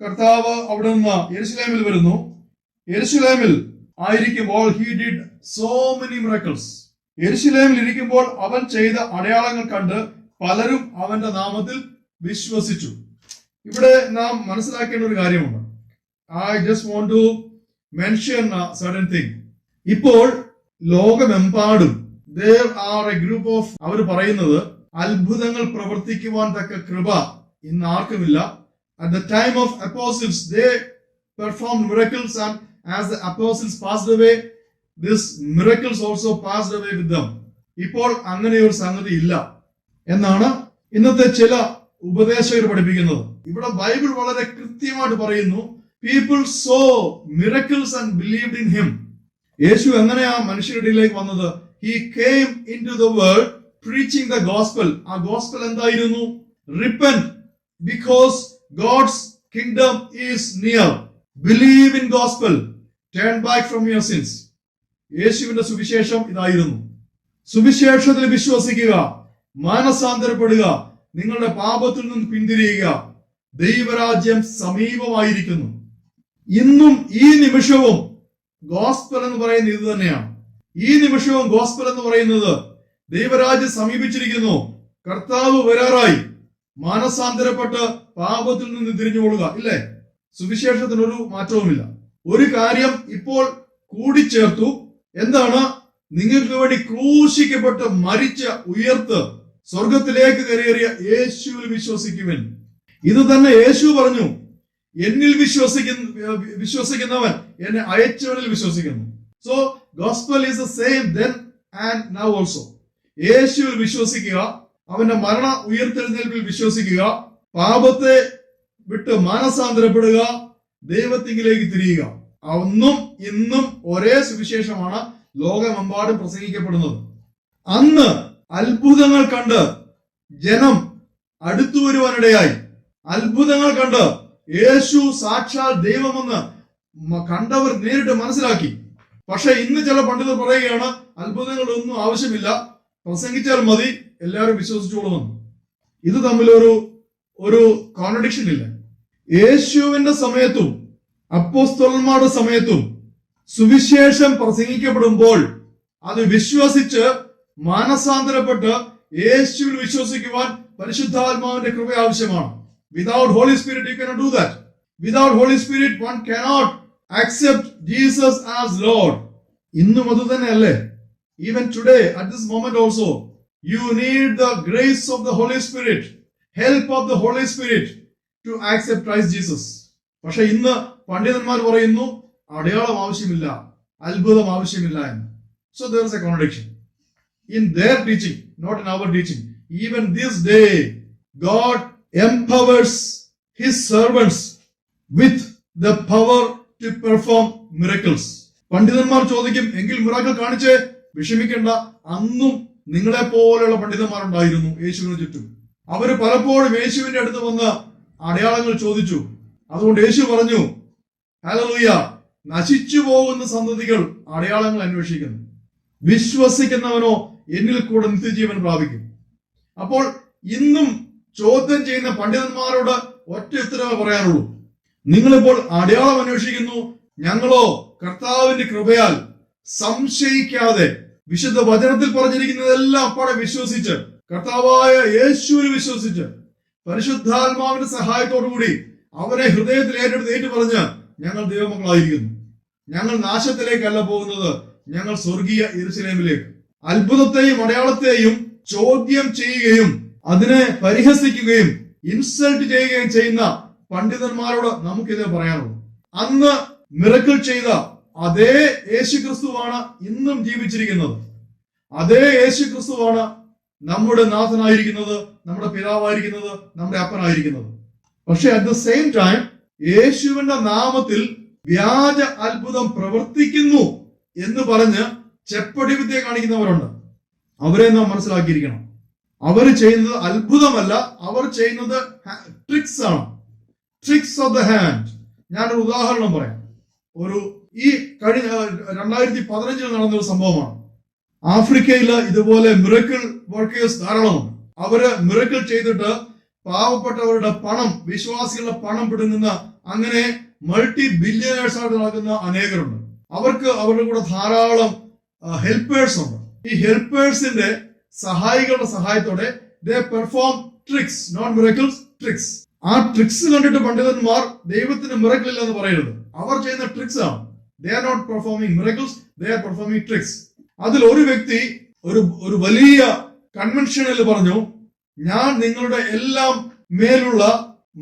S1: കർത്താവ് അവിടെ നിന്ന് യെരുശലേമിൽ വരുന്നു. യെരുശലേമിൽ ആയിരിക്കുമ്പോൾ he did so many miracles. യെരുശലേമിൽ ഇരിക്കുമ്പോൾ അവൻ ചെയ്ത അടയാളങ്ങൾ കണ്ട് പലരും അവന്റെ നാമത്തിൽ വിശ്വസിച്ചു. ഇവിടെ നാം മനസ്സിലാക്കേണ്ട ഒരു കാര്യമുണ്ട്. I just want to mention a certain thing. ഇപ്പോൾ ലോകമെമ്പാടും there are a group of അവർ പറയുന്നത് അത്ഭുതങ്ങൾ പ്രവർത്തിക്കുവാൻ തക്ക കൃപ ഇന്ന് ആർക്കുമില്ല. At the time of apostles they performed miracles, and as the apostles passed away, these miracles also passed away with them. ഇപ്പോൾ അങ്ങനെ ഒരു സംഗതി ഇല്ല എന്നാണ് ഇന്നത്തെ ചില ഉപദേശകർ പഠിപ്പിക്കുന്നത്. ഇവിടെ ബൈബിൾ വളരെ കൃത്യമായിട്ട് പറയുന്നു, people saw miracles and believed in him. യേശു എങ്ങനെയാ മനുഷ്യരുടെ ഇടയിലേക്ക് വന്നത്? He came into the world preaching the gospel. ആ ഗോസ്പൽ എന്തായിരുന്നു? Repent because God's kingdom is near. Believe in gospel. Turn back from your sins. യേശുവിന്റെ സുവിശേഷം ഇതായിരുന്നു. സുവിശേഷത്തിൽ വിശ്വസിക്കുക, മാനസാന്തരപ്പെടുക, നിങ്ങളുടെ പാപത്തിൽ നിന്ന് പിന്തിരിയുക, ദൈവരാജ്യം സമീപമായിരിക്കുന്നു. ഇന്നും ഈ നിമിഷവും ഗോസ്പൽ എന്ന് പറയുന്നത് ഇത് തന്നെയാണ്. ഈ നിമിഷവും ഗോസ്പൽ എന്ന് പറയുന്നത് ദൈവരാജ്യം സമീപിച്ചിരിക്കുന്നു, കർത്താവ് വരാറായി, മാനസാന്തരപ്പെട്ട് പാപത്തിൽ നിന്ന് തിരിഞ്ഞുകൊള്ളുക. ഇല്ലേ? സുവിശേഷത്തിനൊരു മാറ്റവുമില്ല. ഒരു കാര്യം ഇപ്പോൾ കൂടിച്ചേർത്തു. എന്താണ്? നിങ്ങൾക്ക് വേണ്ടി ക്രൂശിക്കപ്പെട്ട് മരിച്ച ഉയർത്ത് സ്വർഗത്തിലേക്ക് കയറിയ യേശുവിൽ വിശ്വസിക്കുവിൻ. ഇത് തന്നെ യേശു പറഞ്ഞു, എന്നിൽ വിശ്വസിക്കുന്നവൻ എന്നെ അയച്ചവനിൽ വിശ്വസിക്കുന്നു. So gospel is the same then and now also. യേശുവിൽ വിശ്വസിക്കുക, അവന്റെ മരണ ഉയർത്തെഴുന്നേൽപ്പിൽ വിശ്വസിക്കുക, പാപത്തെ വിട്ട് മാനസാന്തരപ്പെടുക, ദൈവത്തിങ്കിലേക്ക് തിരിയുക. അന്നും ഇന്നും ഒരേ സുവിശേഷമാണ് ലോകമെമ്പാടും പ്രസംഗിക്കപ്പെടുന്നത്. അന്ന് അത്ഭുതങ്ങൾ കണ്ട് ജനം അടുത്തു വരുവാനിടയായി. അത്ഭുതങ്ങൾ കണ്ട് യേശു സാക്ഷാൽ ദൈവമെന്ന് കണ്ടവർ നേരിട്ട് മനസ്സിലാക്കി. പക്ഷെ ഇന്ന് ചില പണ്ഡിതർ പറയുകയാണ്, അത്ഭുതങ്ങളൊന്നും ആവശ്യമില്ല, പ്രസംഗിച്ചാൽ മതി, എല്ലാവരും വിശ്വസിച്ചോളുമെന്ന്. ഇത് തമ്മിൽ ഒരു കോൺട്രഡിക്ഷൻ ഇല്ല. യേശുവിന്റെ സമയത്തും അപ്പോസ്തലന്മാരുടെ സമയത്തും സുവിശേഷം പ്രസംഗിക്കപ്പെടുമ്പോൾ അത് വിശ്വസിച്ച് മാനസാന്തരപ്പെട്ട് യേശുവിൽ വിശ്വസിക്കുവാൻ പരിശുദ്ധാത്മാവിന്റെ കൃപ ആവശ്യമാണ്. Without Holy Spirit you cannot do that. Without Holy Spirit one cannot accept Jesus as Lord. ഇന്നും അത് തന്നെയല്ലേ? Even today at this moment also you need the grace of the Holy Spirit, help of the Holy Spirit to accept Christ Jesus. പക്ഷെ ഇന്ന് പണ്ഡിതന്മാർ പറയുന്നു അടയാളം ആവശ്യമില്ല, അത്ഭുതം ആവശ്യമില്ല എന്ന്. So there is a contradiction in their teaching, not in our teaching. Even this day God empowers his servants with the power to perform miracles. പണ്ഡിതന്മാർ ചോദിക്കും, എങ്കിൽ മിറാക്കിൾ കാണിച്ചേ. വിഷമിക്കേണ്ട, അന്നും നിങ്ങളെ പോലെയുള്ള പണ്ഡിതന്മാരുണ്ടായിരുന്നു യേശുവിന് ചുറ്റും. അവര് പലപ്പോഴും യേശുവിന്റെ അടുത്ത് വന്ന് അടയാളങ്ങൾ ചോദിച്ചു. അതുകൊണ്ട് യേശു പറഞ്ഞു, ഹല്ലേലൂയ, നശിച്ചു പോകുന്ന സന്തതികൾ അടയാളങ്ങൾ അന്വേഷിക്കുന്നു, വിശ്വസിക്കുന്നവനോ എന്നിൽ കൂടെ നിത്യജീവൻ പ്രാപിക്കും. അപ്പോൾ ഇന്നും ചോദ്യം ചെയ്യുന്ന പണ്ഡിതന്മാരോട് ഒറ്റ ഉത്തരവേ പറയാനുള്ളൂ. നിങ്ങളിപ്പോൾ അടയാളം അന്വേഷിക്കുന്നു, ഞങ്ങളോ കർത്താവിന്റെ കൃപയാൽ സംശയിക്കാതെ വിശുദ്ധ വചനത്തിൽ പറഞ്ഞിരിക്കുന്നതെല്ലാം അപ്പാടെ വിശ്വസിച്ച്, കർത്താവായ യേശുവിൽ വിശ്വസിച്ച്, പരിശുദ്ധാത്മാവിന്റെ സഹായത്തോടുകൂടി അവനെ ഹൃദയത്തിൽ ഏറ്റു പറഞ്ഞ് ഞങ്ങൾ ദൈവമക്കളായിരിക്കുന്നു. ഞങ്ങൾ നാശത്തിലേക്കല്ല പോകുന്നത്, ഞങ്ങൾ സ്വർഗീയ യെരൂശലേമിലേക്ക്. അത്ഭുതത്തെയും അടയാളത്തെയും ചോദ്യം ചെയ്യുകയും അതിനെ പരിഹസിക്കുകയും ഇൻസൾട്ട് ചെയ്യുകയും ചെയ്യുന്ന പണ്ഡിതന്മാരോട് നമുക്കിത് പറയാനുള്ളൂ. അന്ന് മിറക്കിൾ ചെയ്ത അതേ യേശു ക്രിസ്തുവാണ് ഇന്നും ജീവിച്ചിരിക്കുന്നത്. അതേ യേശു ക്രിസ്തുവാണ് നമ്മുടെ നാഥനായിരിക്കുന്നത്, നമ്മുടെ പിതാവായിരിക്കുന്നത്, നമ്മുടെ അപ്പനായിരിക്കുന്നത്. പക്ഷെ അറ്റ് ദ സെയിം ടൈം യേശുവിന്റെ നാമത്തിൽ വ്യാജ അത്ഭുതം പ്രവർത്തിക്കുന്നു എന്ന് പറഞ്ഞ് ചെപ്പടി വിദ്യ കാണിക്കുന്നവരുണ്ട്. അവരെ നാം മനസ്സിലാക്കിയിരിക്കണം. അവർ ചെയ്യുന്നത് അത്ഭുതമല്ല, അവർ ചെയ്യുന്നത് ട്രിക്സ് ആണ്. Tricks of the hand. ഞാനൊരു ഉദാഹരണം പറയാം. ഈ കഴിഞ്ഞ 2015 നടന്നൊരു സംഭവമാണ്. ആഫ്രിക്കയില് ഇതുപോലെ മിറക്കിൾ വർക്കേഴ്സ് ധാരാളമുണ്ട്. അവര് മിറക്കിൾ ചെയ്തിട്ട് പാവപ്പെട്ടവരുടെ പണം, വിശ്വാസികളുടെ പണം പിടുങ്ങുന്ന, അങ്ങനെ മൾട്ടി ബില്യണേഴ്സ് ആയിട്ട് നടക്കുന്ന അനേകരുണ്ട്. അവർക്ക് അവരുടെ കൂടെ ധാരാളം ഹെൽപ്പേഴ്സ് ഉണ്ട്. ഈ ഹെൽപ്പേഴ്സിന്റെ സഹായികളുടെ സഹായത്തോടെ they perform tricks, not miracles, tricks. ആ ട്രിക്സ് കണ്ടിട്ട് പണ്ഡിതന്മാർ ദൈവത്തിന് മിറക്കിൾ ഇല്ല എന്ന് പറയരുത്. അവർ ചെയ്യുന്ന ട്രിക്സ് ആണ്. They are not performing miracles, they are performing tricks. അതിൽ ഒരു വ്യക്തി ഒരു വലിയ കൺവെൻഷനിൽ പറഞ്ഞു, ഞാൻ നിങ്ങളുടെ എല്ലാം മേലുള്ള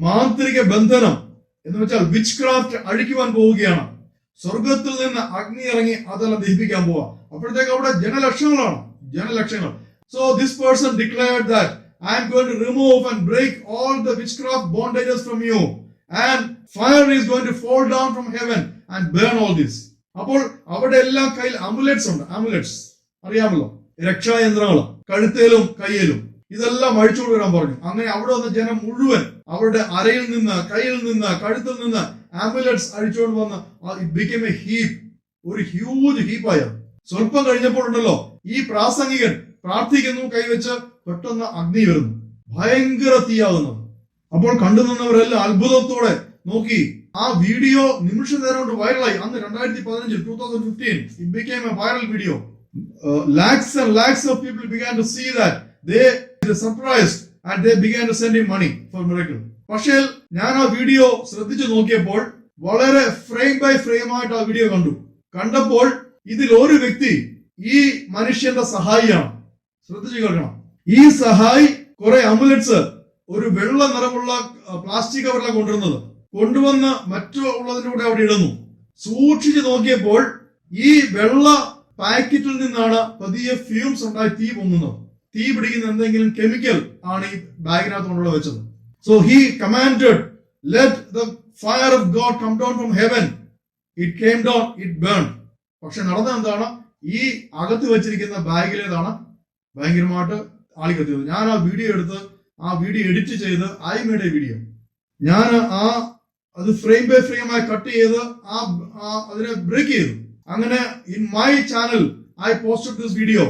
S1: മാന്ത്രിക ബന്ധനം എന്ന് വെച്ചാൽ വിച്ച് ക്രാഫ്റ്റ് അഴിക്കുവാൻ പോവുകയാണ്. സ്വർഗത്തിൽ നിന്ന് അഗ്നി ഇറങ്ങി അതെല്ലാം ദഹിപ്പിക്കാൻ പോവാ. അപ്പോഴത്തേക്ക് അവിടെ ജനലക്ഷങ്ങൾ. So this person declared that I am going to remove and break all the witchcraft bondages from you, and fire is going to fall down from heaven and burn all this. അപ്പോൾ അവിടെ എല്ലാം കയ്യിൽ അമുലെറ്റ്സ് ഉണ്ട്. അമുലെറ്റ്സ് അറിയാമല്ലോ, രക്ഷായന്ത്രങ്ങൾ കഴുത്തേലും കയ്യിലും. ഇതെല്ലാം അഴിച്ചുകൊണ്ട് വരാൻ പറഞ്ഞു. അങ്ങനെ അവിടെ വന്ന ജനം മുഴുവൻ അവരുടെ അരയിൽ നിന്ന്, കയ്യിൽ നിന്ന്, കഴുത്തിൽ നിന്ന് ആംബുലൻസ് അഴിച്ചുകൊണ്ട് വന്ന് ഇറ്റ് ബിക്കം എ ഹീപ്പ്, ഒരു ഹ്യൂജ് ഹീപ്പായ. സ്വല്പം കഴിഞ്ഞപ്പോൾ ഉണ്ടല്ലോ, ഈ പ്രാസംഗികൻ പ്രാർത്ഥിക്കുന്നു, കൈവച്ച് പെട്ടെന്ന് അഗ്നി വരുന്നു, ഭയങ്കര തീയാകുന്നത്. അപ്പോൾ കണ്ടു നിന്നവരെല്ലാം അത്ഭുതത്തോടെ നോക്കി. ആ വീഡിയോ നിമിഷ നേരം കൊണ്ട് വൈറലായി. അന്ന് 2015 it became a viral video. Lakhs and lakhs of people began to see that. They were surprised and they began to send him money for miracle. പക്ഷേ ഞാൻ ആ വീഡിയോ ശ്രദ്ധിച്ചു നോക്കിയപ്പോൾ വളരെ ഫ്രെയിം ബൈ ഫ്രെയിം ആയിട്ട് ആ വീഡിയോ കണ്ടപ്പോൾ ഇതിൽ ഒരു വ്യക്തി ഈ മനുഷ്യന്റെ സഹായിയാണ്. ശ്രദ്ധിച്ചു കേൾക്കണം. ഈ സഹായി കുറെ അമുലെറ്റ്സ് ഒരു വെള്ള നിറമുള്ള പ്ലാസ്റ്റിക് കവറിലാണ് കൊണ്ടുവന്ന് മറ്റുള്ളതിന്റെ കൂടെ അവിടെ ഇടുന്നു. സൂക്ഷിച്ചു നോക്കിയപ്പോൾ ഈ വെള്ള പാക്കറ്റിൽ നിന്നാണ് പതിയെ ഫ്യൂംസ് ഉണ്ടായി തീ പൊങ്ങുന്നത്. തീ പിടിക്കുന്ന എന്തെങ്കിലും കെമിക്കൽ ആണ് ഈ ബാഗിനകത്ത് കൊണ്ടുള്ള വെച്ചത്. So he commanded, let the fire of God come down from heaven. It came down, it burn. പക്ഷെ നടന്നത് എന്താണ്? ഈ അകത്ത് വെച്ചിരിക്കുന്ന ബാഗിലേതാണ് ഭയങ്കരമായിട്ട് ആളി കത്തിയത്. ഞാൻ ആ വീഡിയോ എടുത്ത് ആ വീഡിയോ എഡിറ്റ് ചെയ്ത് ഐ മേഡ് എ വീഡിയോ. ഞാൻ അത് ഫ്രെയിം ബൈ ഫ്രെയിം ആയി കട്ട് ചെയ്ത് അതിനെ ബ്രേക്ക് ചെയ്തു. അങ്ങനെ in my channel I posted this video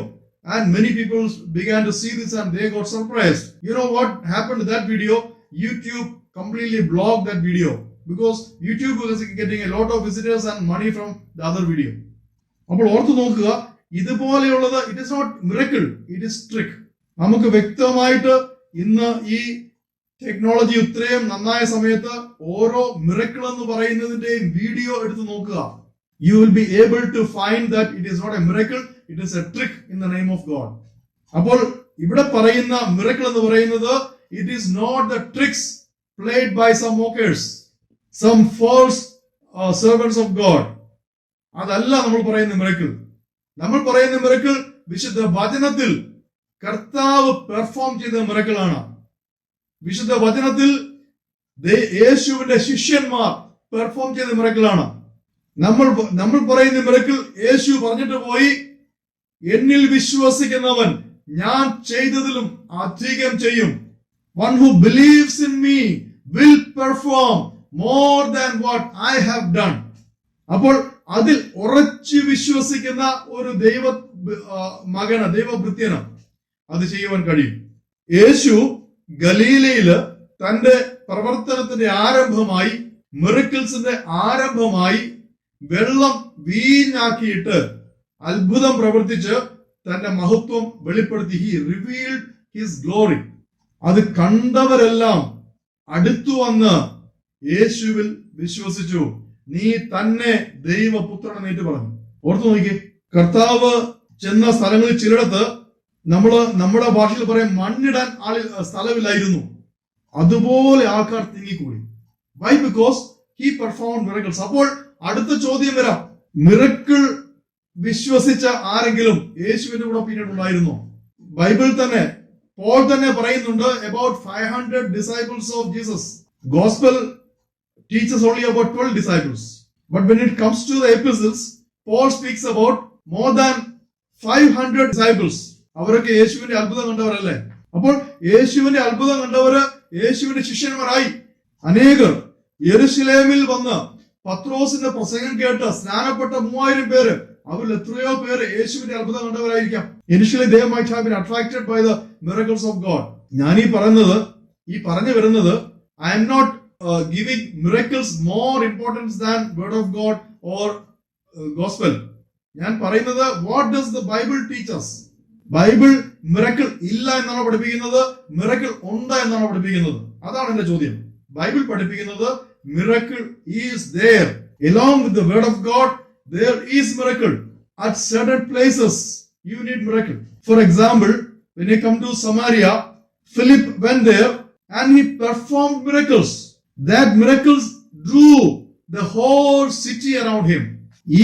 S1: and many people began to see this and they got surprised. You know what happened to that video? YouTube completely blocked that video because YouTube was getting a lot of visitors and money from the other video. അപ്പോൾ ഓർത്തു നോക്കുക, ഇതുപോലെയുള്ളത് it is not miracle, it is trick. നമുക്ക് വ്യക്തമായിട്ട് ഇന്ന് ഈ technology ഇത്രയും നന്നായ സമയത്ത് ഓരോ മിറക്കിൾ എന്ന് പറയുന്നതിന്റെയും വീഡിയോ എടുത്ത് നോക്കുക. You will be able to find that it is not a miracle, it is a trick in the name of God. അപ്പോൾ ഇവിടെ പറയുന്ന miracle എന്ന് പറയുന്നത് it is not the tricks played by some mockers, some false servants of God. അതല്ല നമ്മൾ പറയുന്ന miracle. നമ്മൾ പറയുന്ന miracle വിശുദ്ധ വചനത്തിൽ കർത്താവ് പെർഫോം ചെയ്ത miracle ആണ്. വിശുദ്ധ വചനത്തിൽ യേശുവിന്റെ ശിഷ്യന്മാർ പെർഫോം ചെയ്ത മിറക്കിളാണ്. നമ്മൾ പറയുന്ന മിറക്കിൾ യേശു പറഞ്ഞിട്ട് പോയി, എന്നിൽ വിശ്വസിക്കുന്നവൻ ഞാൻ ചെയ്തതിലും അധികം ചെയ്യും. One who believes in me will perform more than what I have done. അപ്പോൾ അതിൽ ഉറച്ചു വിശ്വസിക്കുന്ന ഒരു മകന്, ദൈവഭൃത്യന് അത് ചെയ്യുവാൻ കഴിയും. യേശു ഗലീലയില് തന്റെ പ്രവർത്തനത്തിന്റെ ആരംഭമായി, മിറക്കിൾസിന്റെ ആരംഭമായി വെള്ളം വീഞ്ഞാക്കിയിട്ട് അത്ഭുതം പ്രവർത്തിച്ച് തന്റെ മഹത്വം വെളിപ്പെടുത്തി. He revealed his glory. അത് കണ്ടവരെല്ലാം അടുത്തു വന്ന് യേശുവിൽ വിശ്വസിച്ചു. നീ തന്നെ ദൈവപുത്രൻ ഏറ്റു പറഞ്ഞു. ഓർത്തു നോക്കി, കർത്താവ് ചെന്ന സ്ഥലങ്ങളിൽ ചിലയിടത്ത് നമ്മുടെ ഭാഷയിൽ പറയും മണ്ണിടാൻ സ്ഥലമില്ലായിരുന്നു. അതുപോലെ ആൾക്കാർ തിങ്ങിക്കൂടി. Why? Because he performed miracles. അപ്പോൾ അടുത്ത ചോദ്യം വരാം, മിറക്കിൾ വിശ്വസിച്ച ആരെങ്കിലും യേശുവിന്റെ കൂടെ പിന്നീട് ഉണ്ടായിരുന്നോ? ബൈബിൾ തന്നെ പോൾ തന്നെ പറയുന്നുണ്ട് about 500 disciples of Jesus. Gospel teaches only about 12 disciples. But when it comes to the epistles, Paul speaks about more than 500 disciples. അവരൊക്കെ യേശുവിന്റെ അത്ഭുതം കണ്ടവരല്ലേ? അപ്പോൾ യേശുവിന്റെ അത്ഭുതം കണ്ടവര് യേശുവിന്റെ ശിഷ്യന്മാരായി. അനേകർ യെരുശലേമിൽ വന്ന് പത്രോസിന്റെ പ്രസംഗം കേട്ട് സ്നാനപ്പെട്ട 3000 പേര്, അവരിൽ എത്രയോ പേര് യേശുവിന്റെ അത്ഭുതം കണ്ടവരായിരിക്കാം. Initially they might have been attracted by the miracles of God. ഞാൻ ഈ പറഞ്ഞു വരുന്നത്, I am not giving miracles more importance than word of God or gospel. ഞാൻ പറയുന്നത്, what does the Bible teach us? Bible miracle ഇല്ല എന്നാണ് പഠിപ്പിക്കുന്നത്, miracle ഉണ്ട് എന്നാണ് പഠിപ്പിക്കുന്നത്? അതാണ് എന്റെ ചോദ്യം. ബൈബിൾ പഠിപ്പിക്കുന്നത് miracle is there along with the word of God. There is miracle at certain places. You need miracle. For example, when you come to Samaria, Philip went there and he performed miracles. That miracles drew the whole city around him.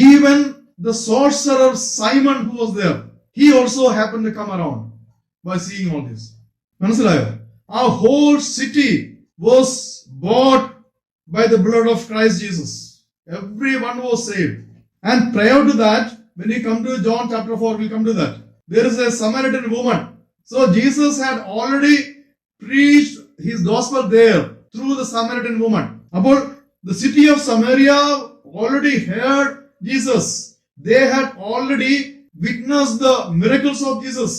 S1: Even the sorcerer Simon who was there, he also happened to come around by seeing all this. മനസ്സിലായോ? Our whole city was bought by the blood of Christ Jesus. Everyone was saved. And prior to that, when you come to John chapter 4, we'll come to that. There is a Samaritan woman. So Jesus had already preached his gospel there through the Samaritan woman. About the city of Samaria already heard Jesus. They had already witnessed the miracles of Jesus.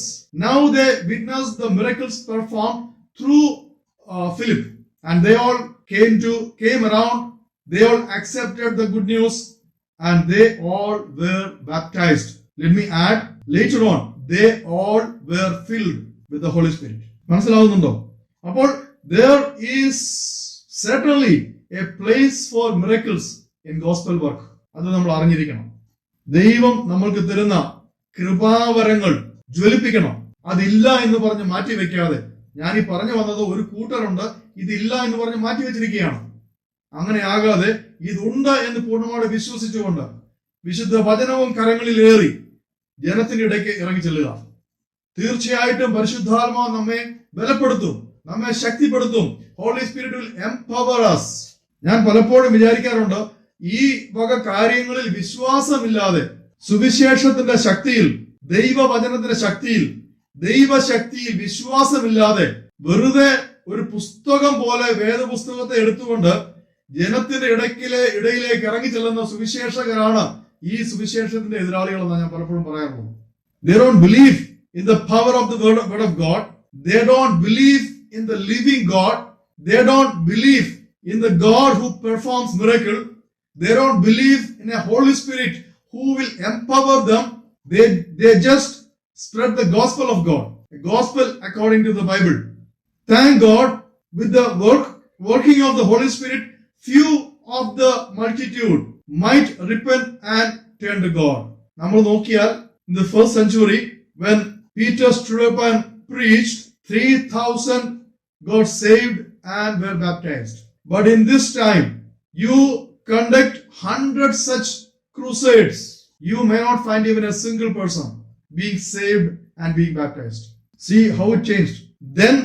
S1: Now they witnessed the miracles performed through Philip. And they all came around. They all accepted the good news. And they all were baptized. Let me add, later on, they all were filled with the Holy Spirit. മനസ്സിലാവുന്നുണ്ടോ? അപ്പോൾ there is certainly a place for miracles in gospel work. അത് നമ്മൾ അറിഞ്ഞിരിക്കണം. ദൈവം നമ്മൾക്ക് തരുന്ന കൃപാവരങ്ങൾ ജ്വലിപ്പിക്കണം. അതില്ല എന്ന് പറഞ്ഞ് മാറ്റി വെക്കാതെ, ഞാൻ ഈ പറഞ്ഞു വന്നത് ഒരു കൂട്ടരുണ്ട് ഇതില്ല എന്ന് പറഞ്ഞ് മാറ്റി വെച്ചിരിക്കുകയാണ്. അങ്ങനെ ആകാതെ ഇതുണ്ട് എന്ന് പൂർണ്ണമായി വിശ്വസിച്ചുകൊണ്ട് വിശുദ്ധ വചനവും കരങ്ങളിലേറി ജനത്തിന്റെ ഇടയ്ക്ക് ഇറങ്ങി ചെല്ലുക. തീർച്ചയായിട്ടും പരിശുദ്ധാത്മാവ് നമ്മെ ബലപ്പെടുത്തും, നമ്മെ ശക്തിപ്പെടുത്തും. Holy Spirit will empower us. ഞാൻ പലപ്പോഴും വിചാരിക്കാറുണ്ട്, ഈ വക കാര്യങ്ങളിൽ വിശ്വാസമില്ലാതെ, സുവിശേഷത്തിന്റെ ശക്തിയിൽ, ദൈവവചനത്തിന്റെ ശക്തിയിൽ, ദൈവശക്തിയിൽ വിശ്വാസമില്ലാതെ വെറുതെ ഒരു പുസ്തകം പോലെ വേദപുസ്തകത്തെ എടുത്തുകൊണ്ട് ജനത്തിന്റെ ഇടയിലേക്ക് ഇറങ്ങി ചെല്ലുന്ന സുവിശേഷകരാണ് ഈ സുവിശേഷത്തിന്റെ എതിരാളികളെന്നാണ് ഞാൻ പലപ്പോഴും പറയാറുള്ളത്. They don't believe in the power of the word of God. They don't believe in the living God. They don't believe in the God who performs miracle. They don't believe in a Holy Spirit who will empower them. They just spread the gospel of God, the gospel according to the Bible. Thank God, with the working of the Holy Spirit, few of the multitude might repent and turn to God. നമ്മൾ നോക്കിയാൽ, in the first century, when Peter stood up and preached, 3,000 got saved and were baptized. But in this time, you conduct 100 such crusades, you may not find even a single person being saved and being baptized. See how it changed. Then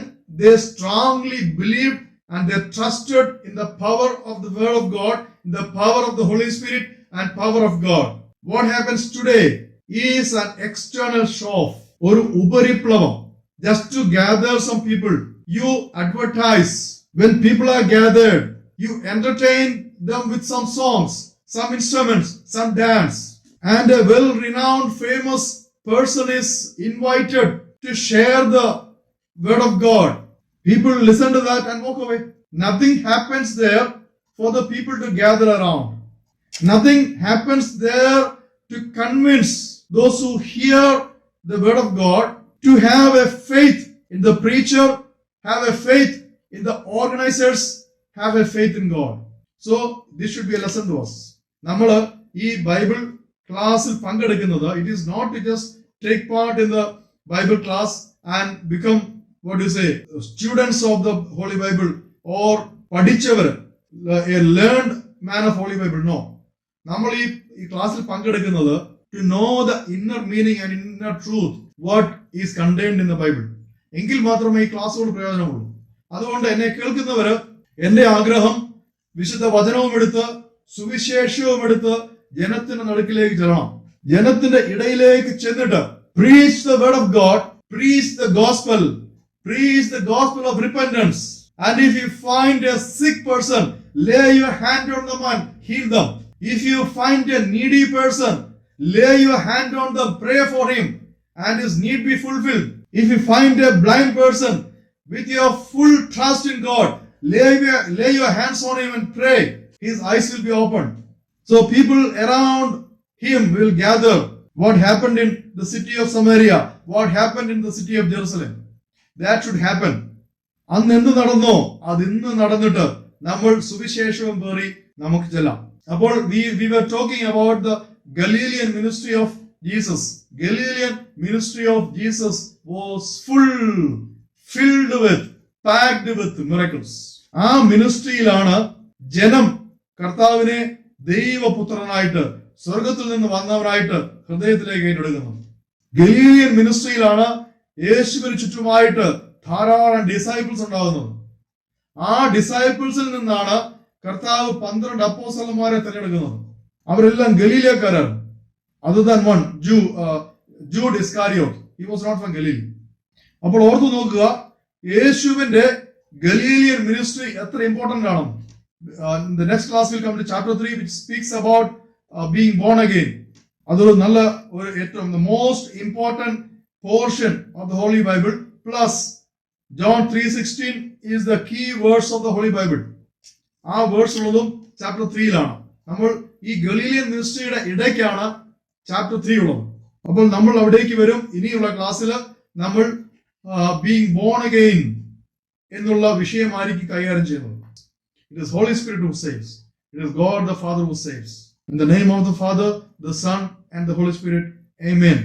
S1: they strongly believed and they trusted in the power of the word of God in the power of the Holy Spirit and power of God. What happens today is an external show-off, or upariplavam, just to gather some people. You advertise. When people are gathered, you entertain them with some songs, some instruments, some dance. And a well-renowned famous person is invited to share the word of God. People listen to that and walk away. Nothing happens there for the people to gather around. Nothing happens there to convince those who hear the word of God to have a faith in the preacher, have a faith in the organizers, have a faith in God. So this should be a lesson to us. നമ്മൾ ഈ Bible ക്ലാസ്സിൽ പങ്കെടുക്കുന്നത്, it is not to just take part in the Bible class and become, what do you say, students of the Holy Bible or പഠിച്ചവർ, a learned man of Holy Bible. No. നമ്മൾ ഈ ക്ലാസ്സിൽ പങ്കെടുക്കുന്നത് to know the inner meaning and inner truth, what is contained in the Bible. എങ്കിൽ മാത്രമേ ഈ ക്ലാസ്സുകൾ പ്രയോജനമുള്ളൂ. അതുകൊണ്ട് എന്നെ കേൾക്കുന്നവര്, എന്റെ ആഗ്രഹം വിശുദ്ധ വചനവും എടുത്ത് സുവിശേഷവും എടുത്ത് ജനത്തിന്റെ നടുക്കിലേക്ക് ചെല്ലണം. ജനത്തിന്റെ ഇടയിലേക്ക് ചെന്നിട്ട് preach the word of God, preach the gospel of repentance. And if you find a sick person, lay your hand on them and heal them. If you find a needy person, lay your hand on them, pray for him and his need be fulfilled. If you find a blind person, with your full trust in God, lay your hands on him and pray. His eyes will be opened. So people around him will gather. What happened in the city of Samaria? What happened in the city of Jerusalem? That should happen. അന്ന് എന്ത് നടന്നോ അത് ഇന്ന് നടന്നിട്ട് നമ്മൾ സുവിശേഷവും പേറി നമുക്ക് ചെല്ലാം. അപ്പോൾ we were talking about the Galilean ministry of Jesus. Galilean ministry of Jesus was filled with, packed with miracles. ആ മിനിസ്ട്രിയിലാണ് ജനം കർത്താവിനെ ദൈവപുത്രനായിട്ട് സ്വർഗത്തിൽ നിന്ന് വന്നവനായിട്ട് ഹൃദയത്തിലേക്ക് ഏറ്റെടുക്കുന്നത്. ഗലീലിയൻ മിനിസ്ട്രിയിലാണ് യേശുവിന് ചുറ്റുമായിട്ട് ധാരാളം ഡിസൈപ്പിൾസ് ഉണ്ടാകുന്നത്. ആ ഡിസൈപ്പിൾസിൽ നിന്നാണ് കർത്താവ് 12 അപ്പോസ്തലന്മാരെ തിരഞ്ഞെടുക്കുന്നത്. അവരെല്ലാം ഗലീലക്കാരാണ്. Other than one Jude Iscariot, he was not from Galilee. അപ്പോൾ ഓർത്തു നോക്കുക, യേശുവിന്റെ ഗലീലിയൻ മിനിസ്ട്രി എത്ര ഇമ്പോർട്ടന്റ് ആണ്. The next class will come to chapter 3, which speaks about being born again. അതൊരു നല്ല ഒരു ഏറ്റവും the most important portion of the Holy Bible. Plus John 3:16 is the key verse of the Holy Bible. ആ verse ഉള്ളതും chapter 3-ലാണ്. നമ്മൾ ഈ Galilean മിനിസ്ട്രിയുടെ ഇടയ്ക്കാണ് chapter 3 ഉള്ളത്. അപ്പോൾ നമ്മൾ അവിടേക്ക് വരും. ഇനിയുള്ള ക്ലാസ്സിൽ നമ്മൾ ബീയിങ് ബോൺ അഗെയിൻ എന്നുള്ള വിഷയമായിരിക്കും കൈകാര്യം ചെയ്യുന്നത്. It is Holy Spirit who saves. It is God the Father who saves. In the name of the Father, the Son and the Holy Spirit. Amen.